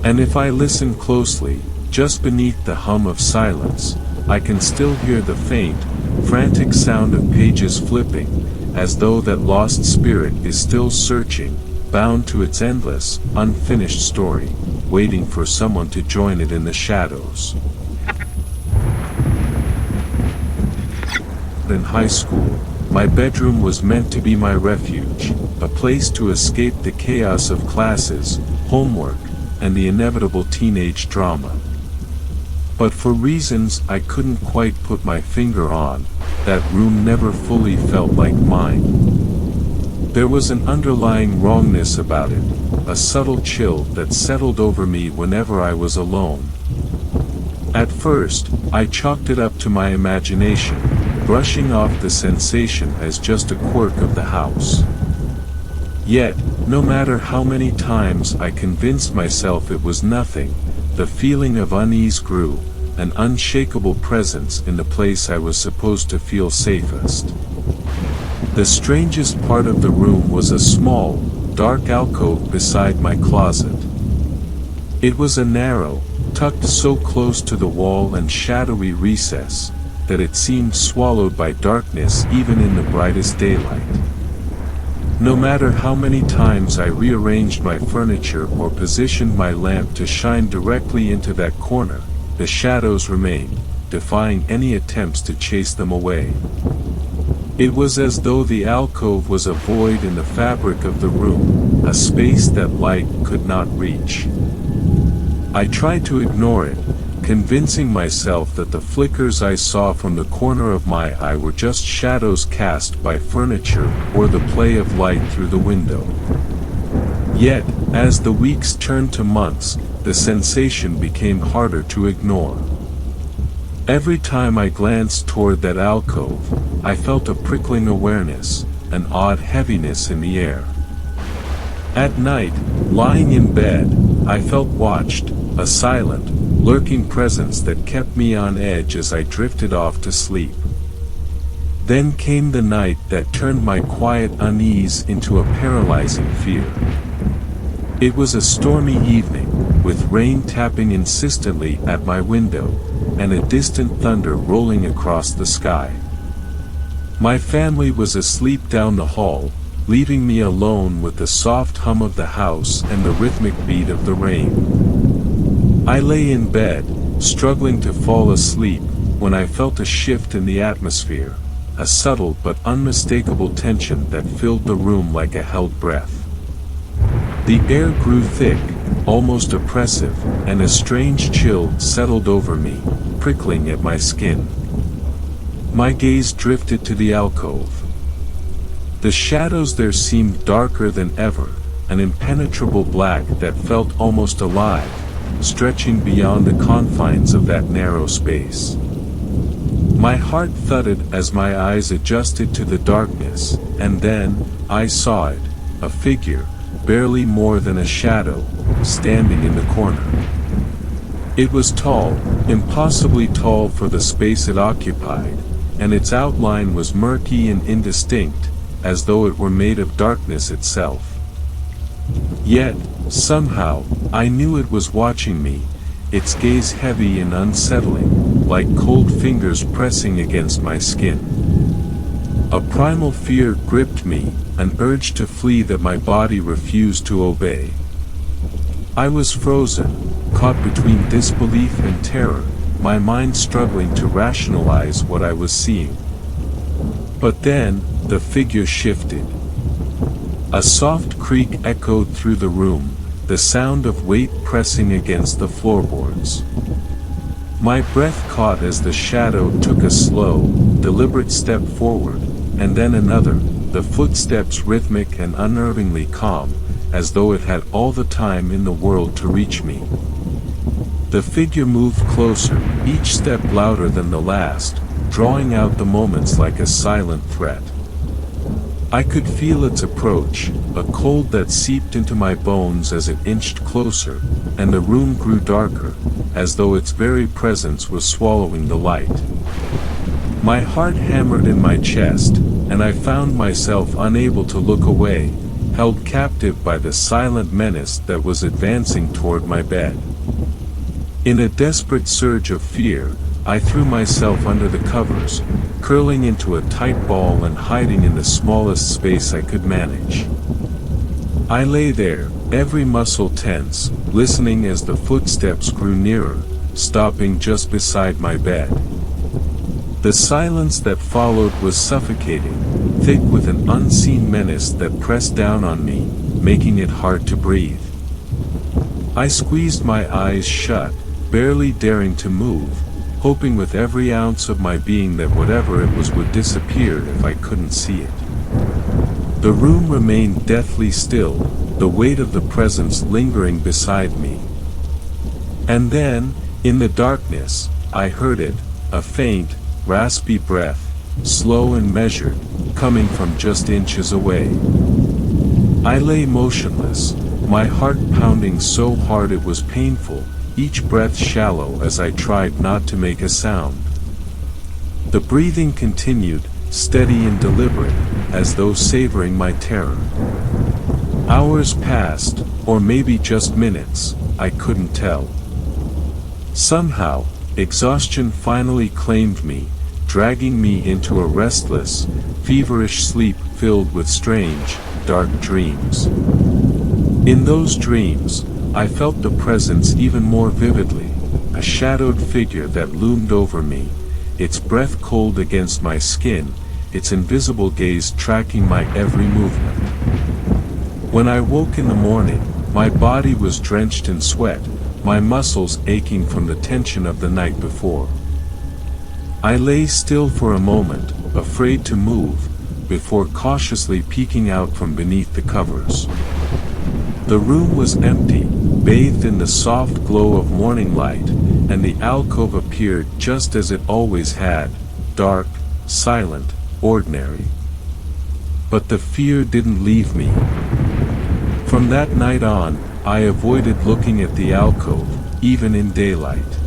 And if I listen closely, just beneath the hum of silence, I can still hear the faint, frantic sound of pages flipping, as though that lost spirit is still searching, bound to its endless, unfinished story, waiting for someone to join it in the shadows. In high school, my bedroom was meant to be my refuge, a place to escape the chaos of classes, homework, and the inevitable teenage drama. But for reasons I couldn't quite put my finger on, that room never fully felt like mine. There was an underlying wrongness about it, a subtle chill that settled over me whenever I was alone. At first, I chalked it up to my imagination, brushing off the sensation as just a quirk of the house. Yet, no matter how many times I convinced myself it was nothing, the feeling of unease grew, an unshakable presence in the place I was supposed to feel safest. The strangest part of the room was a small, dark alcove beside my closet. It was a narrow, tucked so close to the wall and shadowy recess, that it seemed swallowed by darkness even in the brightest daylight. No matter how many times I rearranged my furniture or positioned my lamp to shine directly into that corner, the shadows remained, defying any attempts to chase them away. It was as though the alcove was a void in the fabric of the room, a space that light could not reach. I tried to ignore it, convincing myself that the flickers I saw from the corner of my eye were just shadows cast by furniture or the play of light through the window. Yet, as the weeks turned to months, the sensation became harder to ignore. Every time I glanced toward that alcove, I felt a prickling awareness, an odd heaviness in the air. At night, lying in bed, I felt watched, a silent, lurking presence that kept me on edge as I drifted off to sleep. Then came the night that turned my quiet unease into a paralyzing fear. It was a stormy evening, with rain tapping insistently at my window, and a distant thunder rolling across the sky. My family was asleep down the hall, leaving me alone with the soft hum of the house and the rhythmic beat of the rain. I lay in bed, struggling to fall asleep, when I felt a shift in the atmosphere, a subtle but unmistakable tension that filled the room like a held breath. The air grew thick, almost oppressive, and a strange chill settled over me, prickling at my skin. My gaze drifted to the alcove. The shadows there seemed darker than ever, an impenetrable black that felt almost alive, stretching beyond the confines of that narrow space. My heart thudded as my eyes adjusted to the darkness, and then, I saw it, a figure, barely more than a shadow, standing in the corner. It was tall, impossibly tall for the space it occupied, and its outline was murky and indistinct, as though it were made of darkness itself. Yet, somehow, I knew it was watching me, its gaze heavy and unsettling, like cold fingers pressing against my skin. A primal fear gripped me, an urge to flee that my body refused to obey. I was frozen, caught between disbelief and terror, my mind struggling to rationalize what I was seeing. But then, the figure shifted. A soft creak echoed through the room, the sound of weight pressing against the floorboards. My breath caught as the shadow took a slow, deliberate step forward, and then another, the footsteps rhythmic and unnervingly calm, as though it had all the time in the world to reach me. The figure moved closer, each step louder than the last, drawing out the moments like a silent threat. I could feel its approach, a cold that seeped into my bones as it inched closer, and the room grew darker, as though its very presence was swallowing the light. My heart hammered in my chest, and I found myself unable to look away, held captive by the silent menace that was advancing toward my bed. In a desperate surge of fear, I threw myself under the covers, curling into a tight ball and hiding in the smallest space I could manage. I lay there, every muscle tense, listening as the footsteps grew nearer, stopping just beside my bed. The silence that followed was suffocating, thick with an unseen menace that pressed down on me, making it hard to breathe. I squeezed my eyes shut, barely daring to move, hoping with every ounce of my being that whatever it was would disappear if I couldn't see it. The room remained deathly still, the weight of the presence lingering beside me. And then, in the darkness, I heard it, a faint, raspy breath, slow and measured, coming from just inches away. I lay motionless, my heart pounding so hard it was painful, each breath shallow as I tried not to make a sound. The breathing continued, steady and deliberate, as though savoring my terror. Hours passed, or maybe just minutes, I couldn't tell. Somehow, exhaustion finally claimed me, dragging me into a restless, feverish sleep filled with strange, dark dreams. In those dreams, I felt the presence even more vividly, a shadowed figure that loomed over me, its breath cold against my skin, its invisible gaze tracking my every movement. When I woke in the morning, my body was drenched in sweat, my muscles aching from the tension of the night before. I lay still for a moment, afraid to move, before cautiously peeking out from beneath the covers. The room was empty, bathed in the soft glow of morning light, and the alcove appeared just as it always had, dark, silent, ordinary. But the fear didn't leave me. From that night on, I avoided looking at the alcove, even in daylight.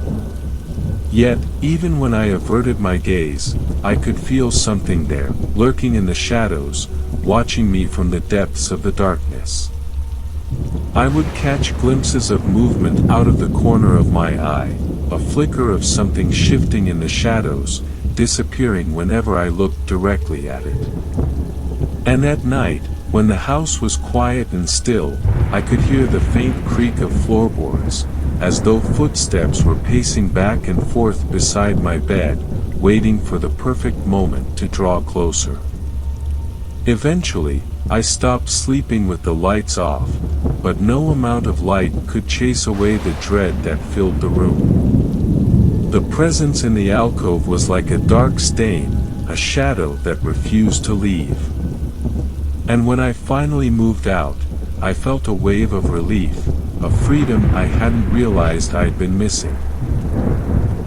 Yet, even when I averted my gaze, I could feel something there, lurking in the shadows, watching me from the depths of the darkness. I would catch glimpses of movement out of the corner of my eye, a flicker of something shifting in the shadows, disappearing whenever I looked directly at it. And at night, when the house was quiet and still, I could hear the faint creak of floorboards, as though footsteps were pacing back and forth beside my bed, waiting for the perfect moment to draw closer. Eventually, I stopped sleeping with the lights off, but no amount of light could chase away the dread that filled the room. The presence in the alcove was like a dark stain, a shadow that refused to leave. And when I finally moved out, I felt a wave of relief, a freedom I hadn't realized I'd been missing.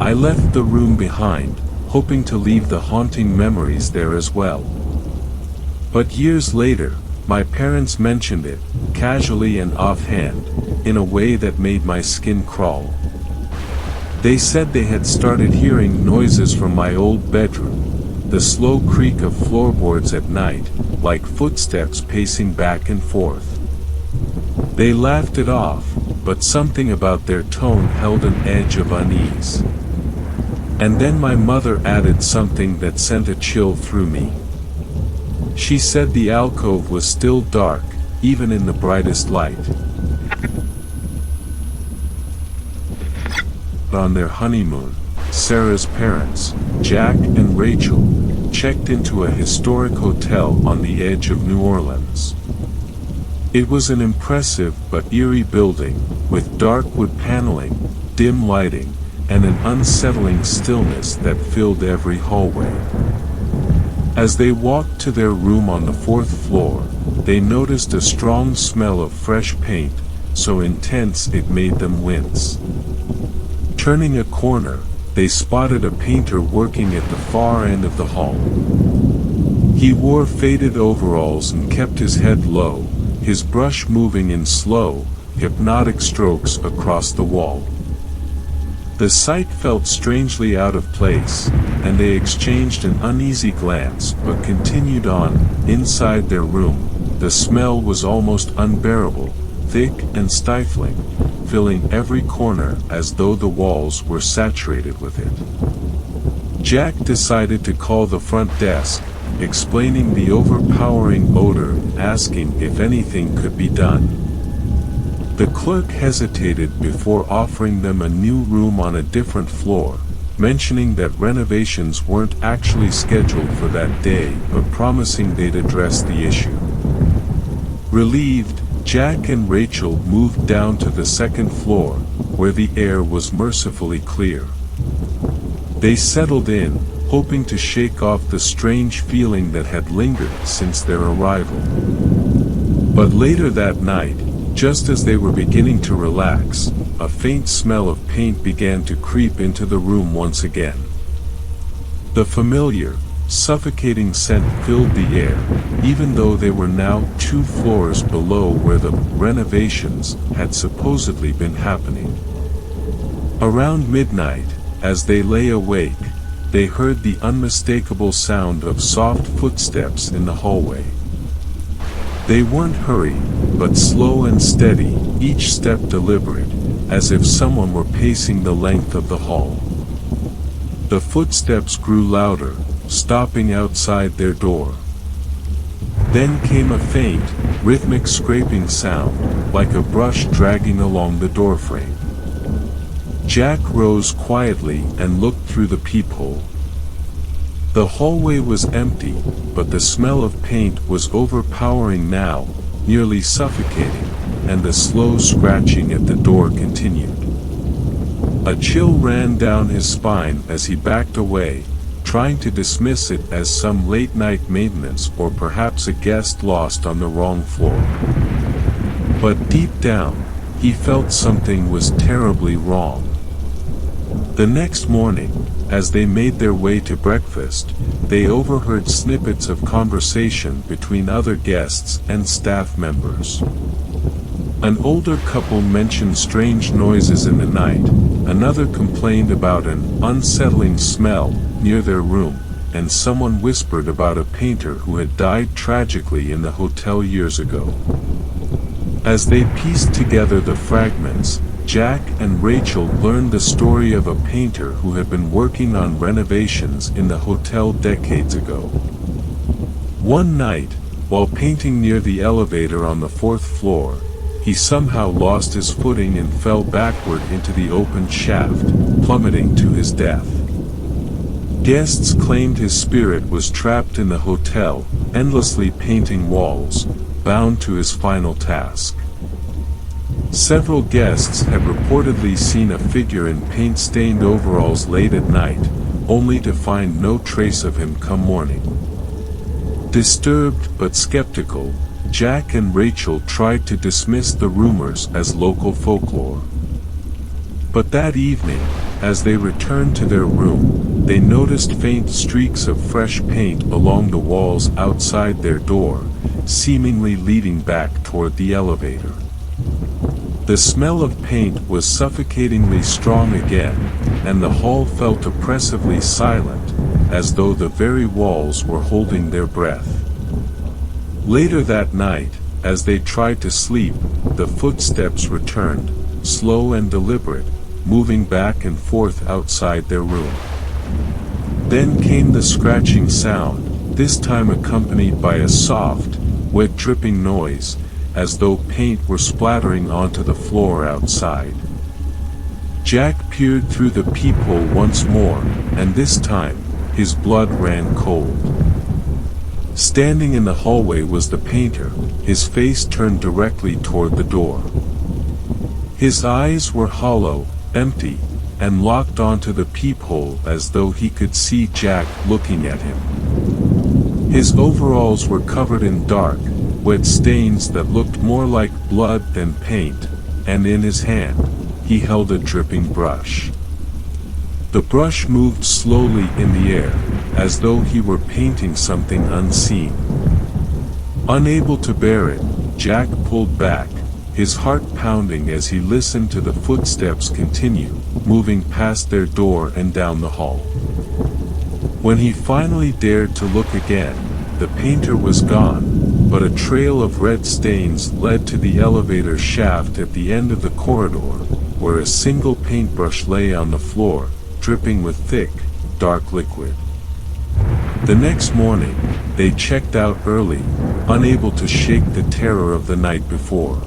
I left the room behind, hoping to leave the haunting memories there as well. But years later, my parents mentioned it, casually and offhand, in a way that made my skin crawl. They said they had started hearing noises from my old bedroom, the slow creak of floorboards at night, like footsteps pacing back and forth. They laughed it off, but something about their tone held an edge of unease. And then my mother added something that sent a chill through me. She said the alcove was still dark, even in the brightest light. On their honeymoon, Sarah's parents, Jack and Rachel, checked into a historic hotel on the edge of New Orleans. It was an impressive but eerie building, with dark wood paneling, dim lighting, and an unsettling stillness that filled every hallway. As they walked to their room on the 4th floor, they noticed a strong smell of fresh paint, so intense it made them wince. Turning a corner, they spotted a painter working at the far end of the hall. He wore faded overalls and kept his head low, his brush moving in slow, hypnotic strokes across the wall. The sight felt strangely out of place, and they exchanged an uneasy glance but continued on. Inside their room, the smell was almost unbearable, thick and stifling, filling every corner as though the walls were saturated with it. Jack decided to call the front desk, explaining the overpowering odor and asking if anything could be done. The clerk hesitated before offering them a new room on a different floor, mentioning that renovations weren't actually scheduled for that day but promising they'd address the issue. Relieved, Jack and Rachel moved down to the 2nd floor, where the air was mercifully clear. They settled in, hoping to shake off the strange feeling that had lingered since their arrival. But later that night, just as they were beginning to relax, a faint smell of paint began to creep into the room once again. The familiar, suffocating scent filled the air, even though they were now 2 floors below where the renovations had supposedly been happening. Around midnight, as they lay awake, they heard the unmistakable sound of soft footsteps in the hallway. They weren't hurried, but slow and steady, each step deliberate, as if someone were pacing the length of the hall. The footsteps grew louder, stopping outside their door. Then came a faint, rhythmic scraping sound, like a brush dragging along the doorframe. Jack rose quietly and looked through the peephole. The hallway was empty, but the smell of paint was overpowering now, nearly suffocating, and the slow scratching at the door continued. A chill ran down his spine as he backed away, trying to dismiss it as some late-night maintenance or perhaps a guest lost on the wrong floor. But deep down, he felt something was terribly wrong. The next morning, as they made their way to breakfast, they overheard snippets of conversation between other guests and staff members. An older couple mentioned strange noises in the night, another complained about an unsettling smell near their room, and someone whispered about a painter who had died tragically in the hotel years ago. As they pieced together the fragments, Jack and Rachel learned the story of a painter who had been working on renovations in the hotel decades ago. One night, while painting near the elevator on the 4th floor, he somehow lost his footing and fell backward into the open shaft, plummeting to his death. Guests claimed his spirit was trapped in the hotel, endlessly painting walls, bound to his final task. Several guests had reportedly seen a figure in paint-stained overalls late at night, only to find no trace of him come morning. Disturbed but skeptical, Jack and Rachel tried to dismiss the rumors as local folklore. But that evening, as they returned to their room, they noticed faint streaks of fresh paint along the walls outside their door, seemingly leading back toward the elevator. The smell of paint was suffocatingly strong again, and the hall felt oppressively silent, as though the very walls were holding their breath. Later that night, as they tried to sleep, the footsteps returned, slow and deliberate, moving back and forth outside their room. Then came the scratching sound, this time accompanied by a soft, wet dripping noise, as though paint were splattering onto the floor outside. Jack peered through the peephole once more, and this time, his blood ran cold. Standing in the hallway was the painter, his face turned directly toward the door. His eyes were hollow, empty, and locked onto the peephole as though he could see Jack looking at him. His overalls were covered in dark, wet stains that looked more like blood than paint, and in his hand, he held a dripping brush. The brush moved slowly in the air, as though he were painting something unseen. Unable to bear it, Jack pulled back, his heart pounding as he listened to the footsteps continue, moving past their door and down the hall. When he finally dared to look again, the painter was gone, but a trail of red stains led to the elevator shaft at the end of the corridor, where a single paintbrush lay on the floor, dripping with thick, dark liquid. The next morning, they checked out early, unable to shake the terror of the night before.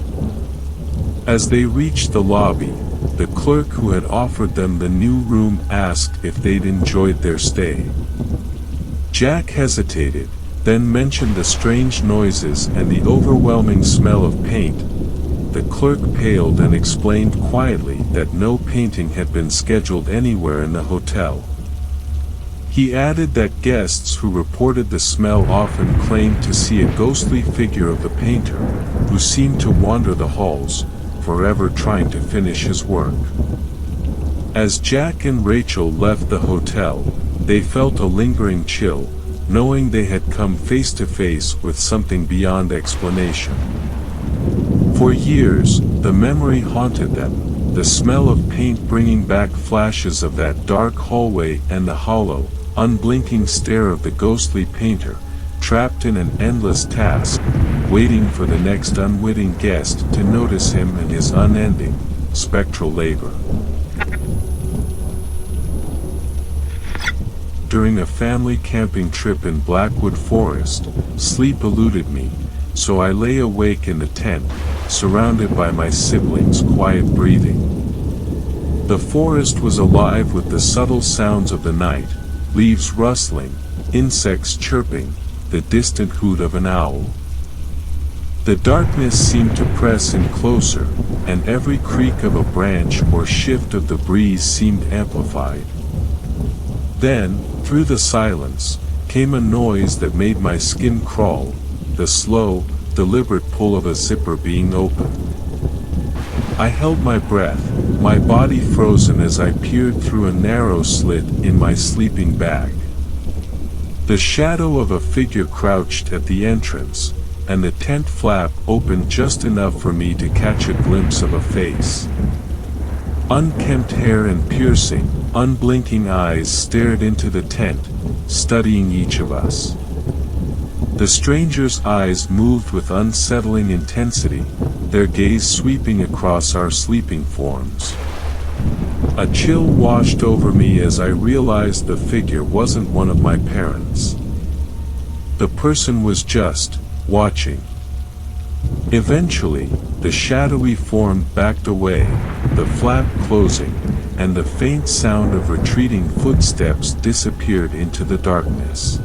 As they reached the lobby, the clerk who had offered them the new room asked if they'd enjoyed their stay. Jack hesitated, then mentioned the strange noises and the overwhelming smell of paint. The clerk paled and explained quietly that no painting had been scheduled anywhere in the hotel. He added that guests who reported the smell often claimed to see a ghostly figure of the painter, who seemed to wander the halls, forever trying to finish his work. As Jack and Rachel left the hotel, they felt a lingering chill, knowing they had come face to face with something beyond explanation. For years, the memory haunted them, the smell of paint bringing back flashes of that dark hallway and the hollow, unblinking stare of the ghostly painter, trapped in an endless task, waiting for the next unwitting guest to notice him and his unending, spectral labor. During a family camping trip in Blackwood Forest, sleep eluded me, so I lay awake in the tent, surrounded by my siblings' quiet breathing. The forest was alive with the subtle sounds of the night, leaves rustling, insects chirping, the distant hoot of an owl. The darkness seemed to press in closer, and every creak of a branch or shift of the breeze seemed amplified. Then, through the silence, came a noise that made my skin crawl, the slow, deliberate pull of a zipper being opened. I held my breath, my body frozen as I peered through a narrow slit in my sleeping bag. The shadow of a figure crouched at the entrance, and the tent flap opened just enough for me to catch a glimpse of a face. Unkempt hair and piercing, unblinking eyes stared into the tent, studying each of us. The stranger's eyes moved with unsettling intensity, their gaze sweeping across our sleeping forms. A chill washed over me as I realized the figure wasn't one of my parents. The person was just watching. Eventually, the shadowy form backed away, the flap closing, and the faint sound of retreating footsteps disappeared into the darkness.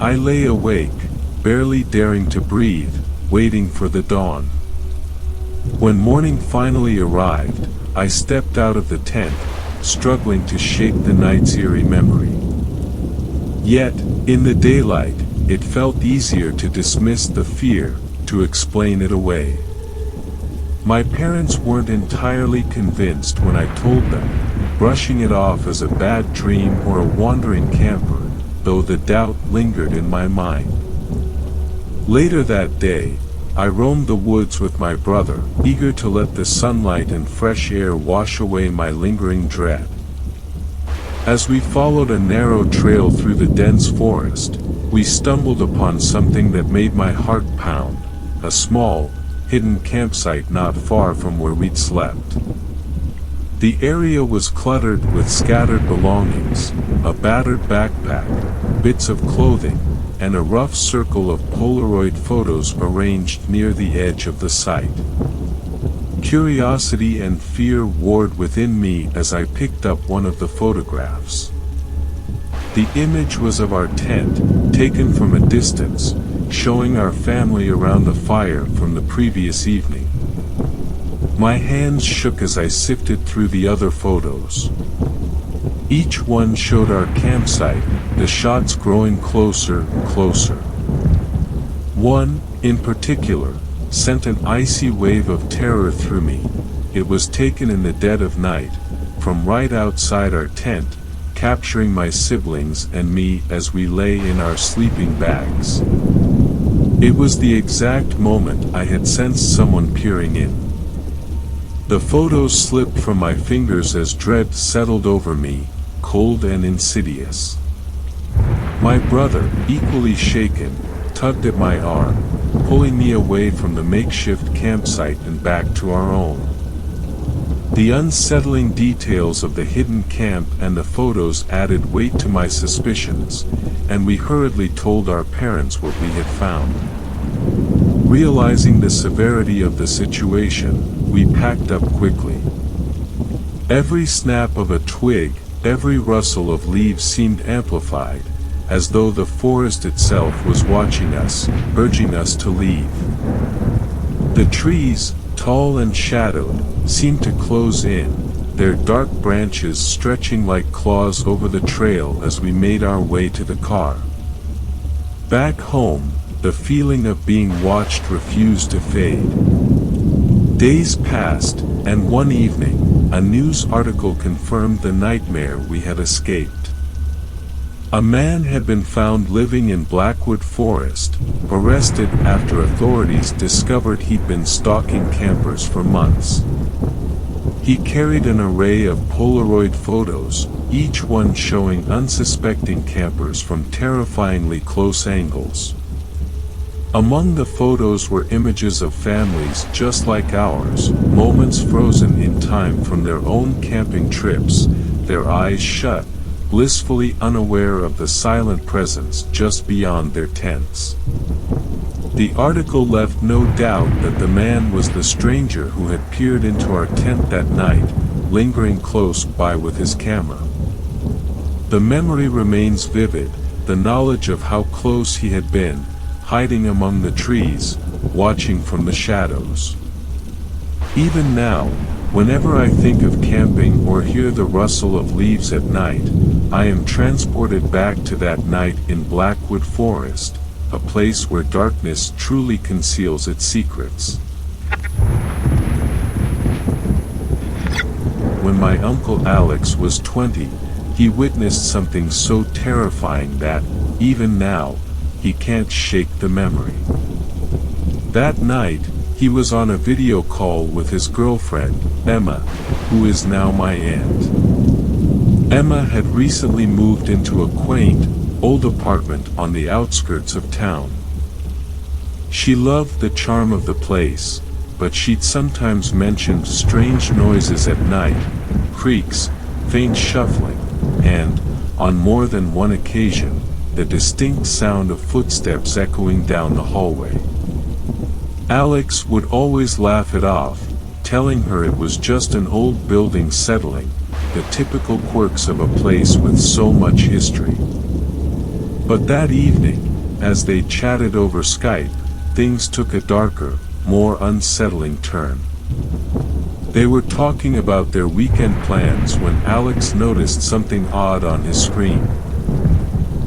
I lay awake, barely daring to breathe, waiting for the dawn. When morning finally arrived, I stepped out of the tent, struggling to shake the night's eerie memory. Yet, in the daylight, it felt easier to dismiss the fear, to explain it away. My parents weren't entirely convinced when I told them, brushing it off as a bad dream or a wandering camper, though the doubt lingered in my mind. Later that day, I roamed the woods with my brother, eager to let the sunlight and fresh air wash away my lingering dread. As we followed a narrow trail through the dense forest, we stumbled upon something that made my heart pound, a small, hidden campsite not far from where we'd slept. The area was cluttered with scattered belongings, a battered backpack, bits of clothing, and a rough circle of Polaroid photos arranged near the edge of the site. Curiosity and fear warred within me as I picked up one of the photographs. The image was of our tent, taken from a distance, showing our family around the fire from the previous evening. My hands shook as I sifted through the other photos. Each one showed our campsite, the shots growing closer and closer. One, in particular, sent an icy wave of terror through me. It was taken in the dead of night, from right outside our tent, capturing my siblings and me as we lay in our sleeping bags. It was the exact moment I had sensed someone peering in. The photos slipped from my fingers as dread settled over me, cold and insidious. My brother, equally shaken, tugged at my arm, pulling me away from the makeshift campsite and back to our own. The unsettling details of the hidden camp and the photos added weight to my suspicions, and we hurriedly told our parents what we had found. Realizing the severity of the situation, we packed up quickly. Every snap of a twig, every rustle of leaves seemed amplified, as though the forest itself was watching us, urging us to leave. The trees, tall and shadowed, seemed to close in, their dark branches stretching like claws over the trail as we made our way to the car. Back home, the feeling of being watched refused to fade. Days passed, and one evening, a news article confirmed the nightmare we had escaped. A man had been found living in Blackwood Forest, arrested after authorities discovered he'd been stalking campers for months. He carried an array of Polaroid photos, each one showing unsuspecting campers from terrifyingly close angles. Among the photos were images of families just like ours, moments frozen in time from their own camping trips, their eyes shut, blissfully unaware of the silent presence just beyond their tents. The article left no doubt that the man was the stranger who had peered into our tent that night, lingering close by with his camera. The memory remains vivid, the knowledge of how close he had been, hiding among the trees, watching from the shadows. Even now, whenever I think of camping or hear the rustle of leaves at night, I am transported back to that night in Blackwood Forest, a place where darkness truly conceals its secrets. When my uncle Alex was 20, he witnessed something so terrifying that, even now, he can't shake the memory. That night, he was on a video call with his girlfriend, Emma, who is now my aunt. Emma had recently moved into a quaint, old apartment on the outskirts of town. She loved the charm of the place, but she'd sometimes mentioned strange noises at night, creaks, faint shuffling, and, on more than one occasion, the distinct sound of footsteps echoing down the hallway. Alex would always laugh it off, telling her it was just an old building settling, the typical quirks of a place with so much history. But that evening, as they chatted over Skype, things took a darker, more unsettling turn. They were talking about their weekend plans when Alex noticed something odd on his screen.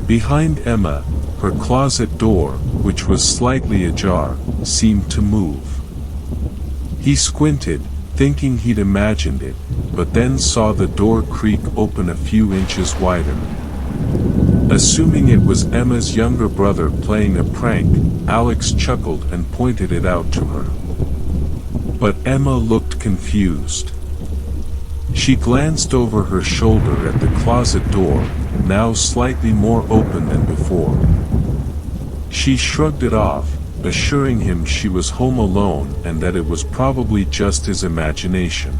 Behind Emma, her closet door, which was slightly ajar, seemed to move. He squinted, thinking he'd imagined it, but then saw the door creak open a few inches wider. Assuming it was Emma's younger brother playing a prank, Alex chuckled and pointed it out to her. But Emma looked confused. She glanced over her shoulder at the closet door, now slightly more open than before. She shrugged it off, assuring him she was home alone and that it was probably just his imagination.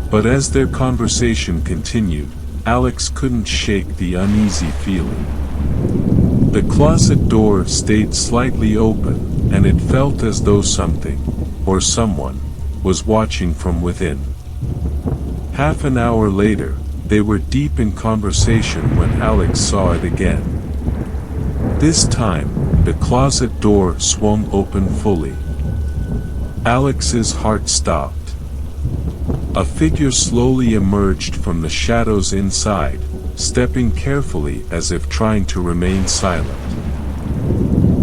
But as their conversation continued, Alex couldn't shake the uneasy feeling. The closet door stayed slightly open, and it felt as though something, or someone, was watching from within. Half an hour later, they were deep in conversation when Alex saw it again. This time, the closet door swung open fully. Alex's heart stopped. A figure slowly emerged from the shadows inside, stepping carefully as if trying to remain silent.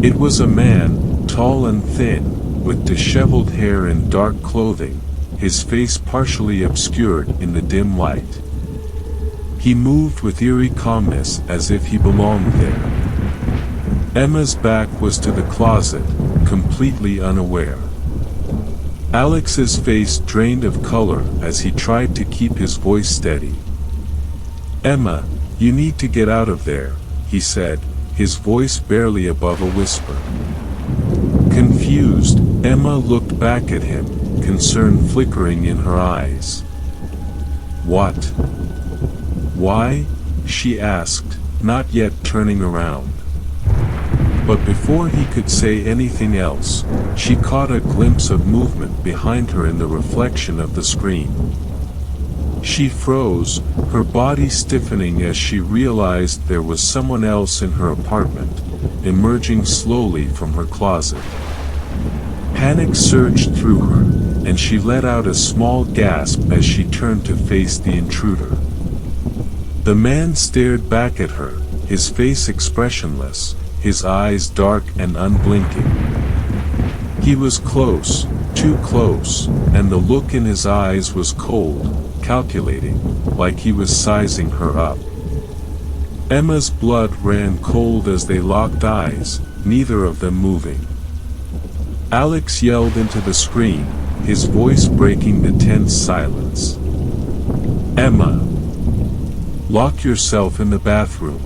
It was a man, tall and thin, with disheveled hair and dark clothing, his face partially obscured in the dim light. He moved with eerie calmness as if he belonged there. Emma's back was to the closet, completely unaware. Alex's face drained of color as he tried to keep his voice steady. "Emma, you need to get out of there," he said, his voice barely above a whisper. Confused, Emma looked back at him, concern flickering in her eyes. "What? Why?" she asked, not yet turning around. But before he could say anything else, she caught a glimpse of movement behind her in the reflection of the screen. She froze, her body stiffening as she realized there was someone else in her apartment, emerging slowly from her closet. Panic surged through her, and she let out a small gasp as she turned to face the intruder. The man stared back at her, his face expressionless, his eyes dark and unblinking. He was close, too close, and the look in his eyes was cold, calculating, like he was sizing her up. Emma's blood ran cold as they locked eyes, neither of them moving. Alex yelled into the screen, his voice breaking the tense silence. "Emma! Lock yourself in the bathroom.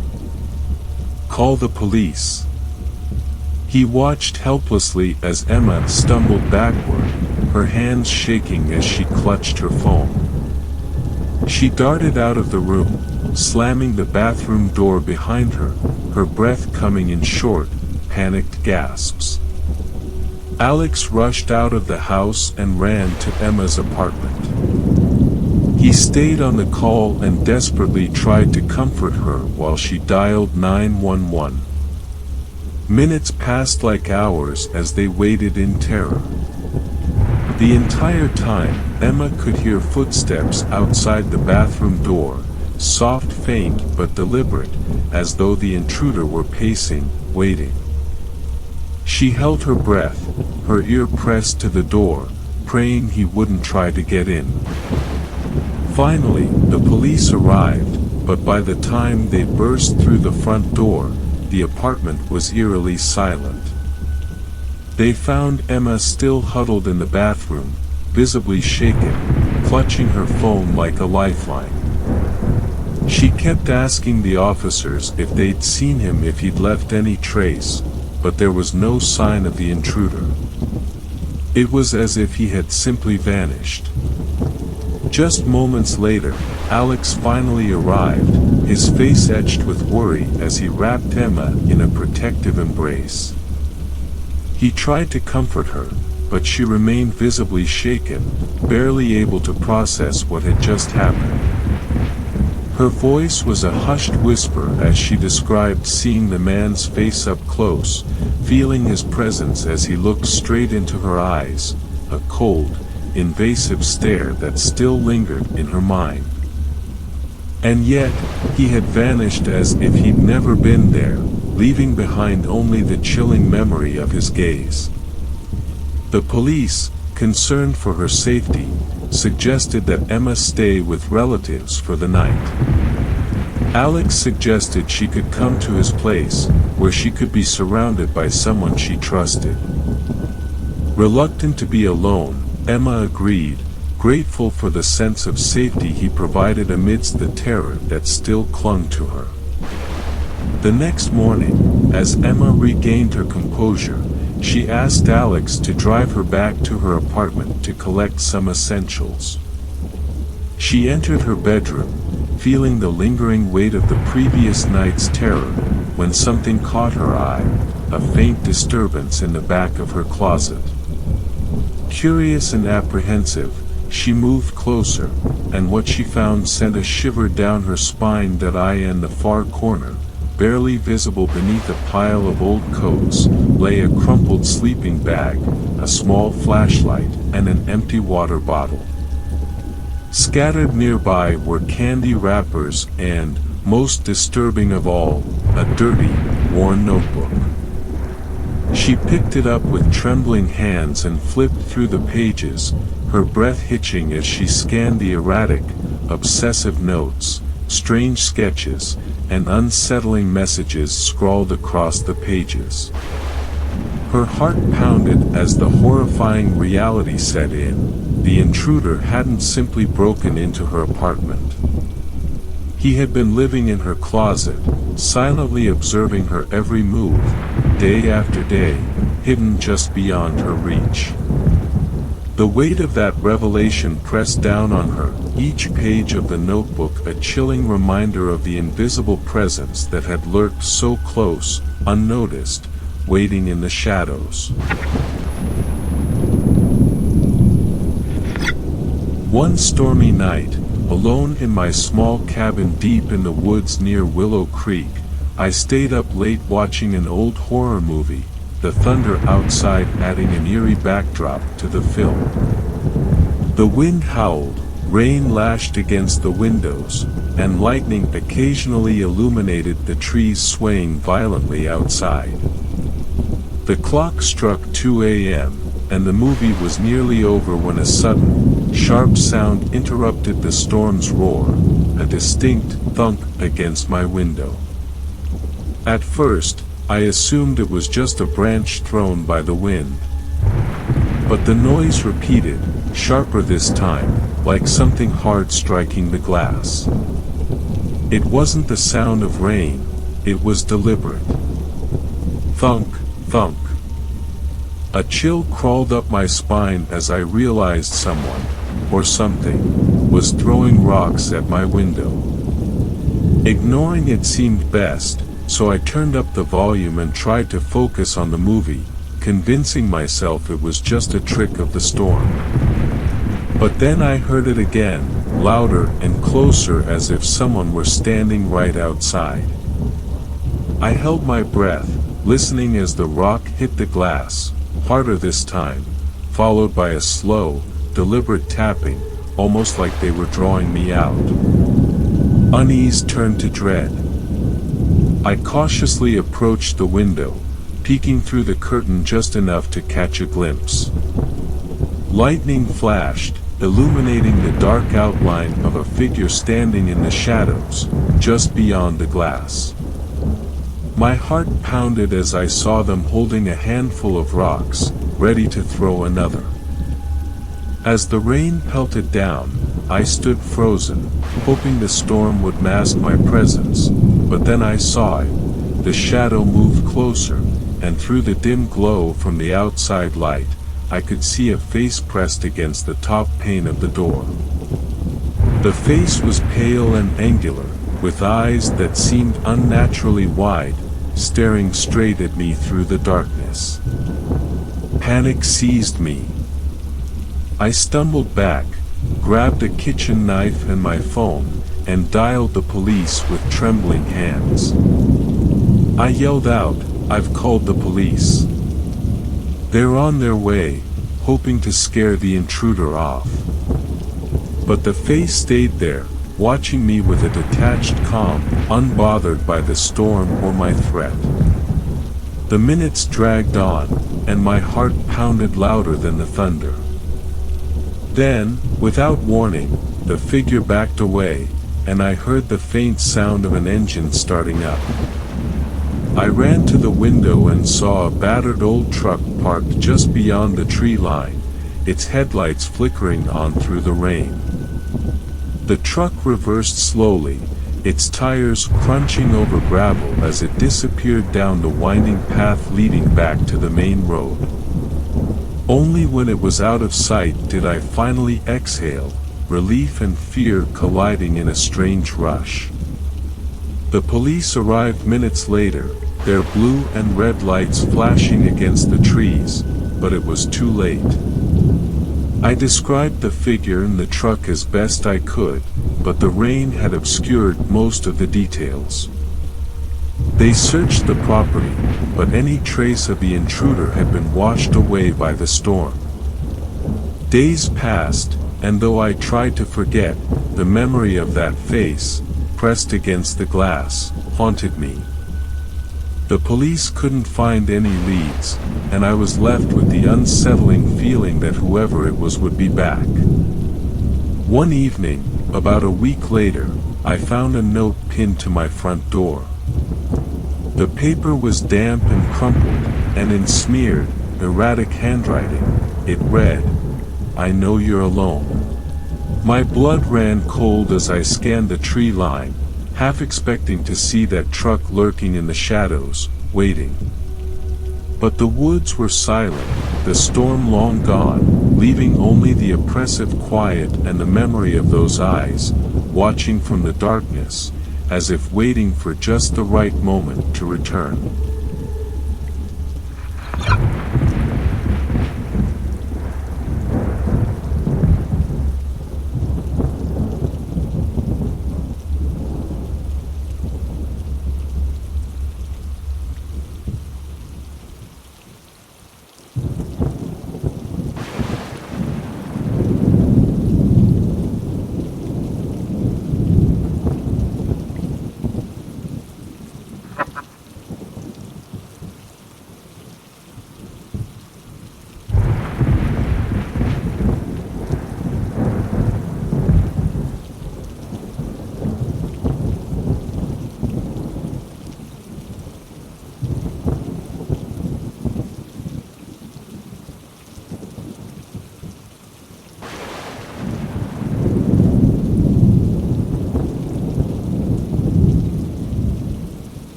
Call the police." He watched helplessly as Emma stumbled backward, her hands shaking as she clutched her phone. She darted out of the room, slamming the bathroom door behind her, her breath coming in short, panicked gasps. Alex rushed out of the house and ran to Emma's apartment. He stayed on the call and desperately tried to comfort her while she dialed 911. Minutes passed like hours as they waited in terror. The entire time, Emma could hear footsteps outside the bathroom door, soft, faint but deliberate, as though the intruder were pacing, waiting. She held her breath, her ear pressed to the door, praying he wouldn't try to get in. Finally, the police arrived, but by the time they burst through the front door, the apartment was eerily silent. They found Emma still huddled in the bathroom, visibly shaken, clutching her phone like a lifeline. She kept asking the officers if they'd seen him, if he'd left any trace, but there was no sign of the intruder. It was as if he had simply vanished. Just moments later, Alex finally arrived, his face etched with worry as he wrapped Emma in a protective embrace. He tried to comfort her, but she remained visibly shaken, barely able to process what had just happened. Her voice was a hushed whisper as she described seeing the man's face up close, feeling his presence as he looked straight into her eyes, a cold, invasive stare that still lingered in her mind. And yet, he had vanished as if he'd never been there, leaving behind only the chilling memory of his gaze. The police, concerned for her safety, suggested that Emma stay with relatives for the night. Alex suggested she could come to his place, where she could be surrounded by someone she trusted. Reluctant to be alone, Emma agreed, grateful for the sense of safety he provided amidst the terror that still clung to her. The next morning, as Emma regained her composure, she asked Alex to drive her back to her apartment to collect some essentials. She entered her bedroom, feeling the lingering weight of the previous night's terror, when something caught her eye, a faint disturbance in the back of her closet. Curious and apprehensive, she moved closer, and what she found sent a shiver down her spine. That eye in the far corner, barely visible beneath a pile of old coats, lay a crumpled sleeping bag, a small flashlight, and an empty water bottle. Scattered nearby were candy wrappers and, most disturbing of all, a dirty, worn notebook. She picked it up with trembling hands and flipped through the pages, her breath hitching as she scanned the erratic, obsessive notes, strange sketches, and unsettling messages scrawled across the pages. Her heart pounded as the horrifying reality set in. The intruder hadn't simply broken into her apartment. He had been living in her closet, silently observing her every move, day after day, hidden just beyond her reach. The weight of that revelation pressed down on her, each page of the notebook a chilling reminder of the invisible presence that had lurked so close, unnoticed, waiting in the shadows. One stormy night, alone in my small cabin deep in the woods near Willow Creek, I stayed up late watching an old horror movie, the thunder outside adding an eerie backdrop to the film. The wind howled, rain lashed against the windows, and lightning occasionally illuminated the trees swaying violently outside. The clock struck 2 a.m., and the movie was nearly over when a sudden, sharp sound interrupted the storm's roar, a distinct thunk against my window. At first, I assumed it was just a branch thrown by the wind. But the noise repeated, sharper this time, like something hard striking the glass. It wasn't the sound of rain, it was deliberate. Thunk, thunk. A chill crawled up my spine as I realized someone, or something, was throwing rocks at my window. Ignoring it seemed best, so I turned up the volume and tried to focus on the movie, convincing myself it was just a trick of the storm. But then I heard it again, louder and closer, as if someone were standing right outside. I held my breath, listening as the rock hit the glass, harder this time, followed by a slow, deliberate tapping, almost like they were drawing me out. Unease turned to dread. I cautiously approached the window, peeking through the curtain just enough to catch a glimpse. Lightning flashed, illuminating the dark outline of a figure standing in the shadows, just beyond the glass. My heart pounded as I saw them holding a handful of rocks, ready to throw another. As the rain pelted down, I stood frozen, hoping the storm would mask my presence, but then I saw it. The shadow moved closer, and through the dim glow from the outside light, I could see a face pressed against the top pane of the door. The face was pale and angular, with eyes that seemed unnaturally wide, staring straight at me through the darkness. Panic seized me. I stumbled back, grabbed a kitchen knife and my phone, and dialed the police with trembling hands. I yelled out, "I've called the police. They're on their way," hoping to scare the intruder off. But the face stayed there, watching me with a detached calm, unbothered by the storm or my threat. The minutes dragged on, and my heart pounded louder than the thunder. Then, without warning, the figure backed away, and I heard the faint sound of an engine starting up. I ran to the window and saw a battered old truck parked just beyond the tree line, its headlights flickering on through the rain. The truck reversed slowly, its tires crunching over gravel as it disappeared down the winding path leading back to the main road. Only when it was out of sight did I finally exhale, relief and fear colliding in a strange rush. The police arrived minutes later, their blue and red lights flashing against the trees, but it was too late. I described the figure in the truck as best I could, but the rain had obscured most of the details. They searched the property, but any trace of the intruder had been washed away by the storm. Days passed, and though I tried to forget, the memory of that face, pressed against the glass, haunted me. The police couldn't find any leads, and I was left with the unsettling feeling that whoever it was would be back. One evening, about a week later, I found a note pinned to my front door. The paper was damp and crumpled, and in smeared, erratic handwriting, it read, "I know you're alone." My blood ran cold as I scanned the tree line, half expecting to see that truck lurking in the shadows, waiting. But the woods were silent, the storm long gone, leaving only the oppressive quiet and the memory of those eyes, watching from the darkness, as if waiting for just the right moment to return.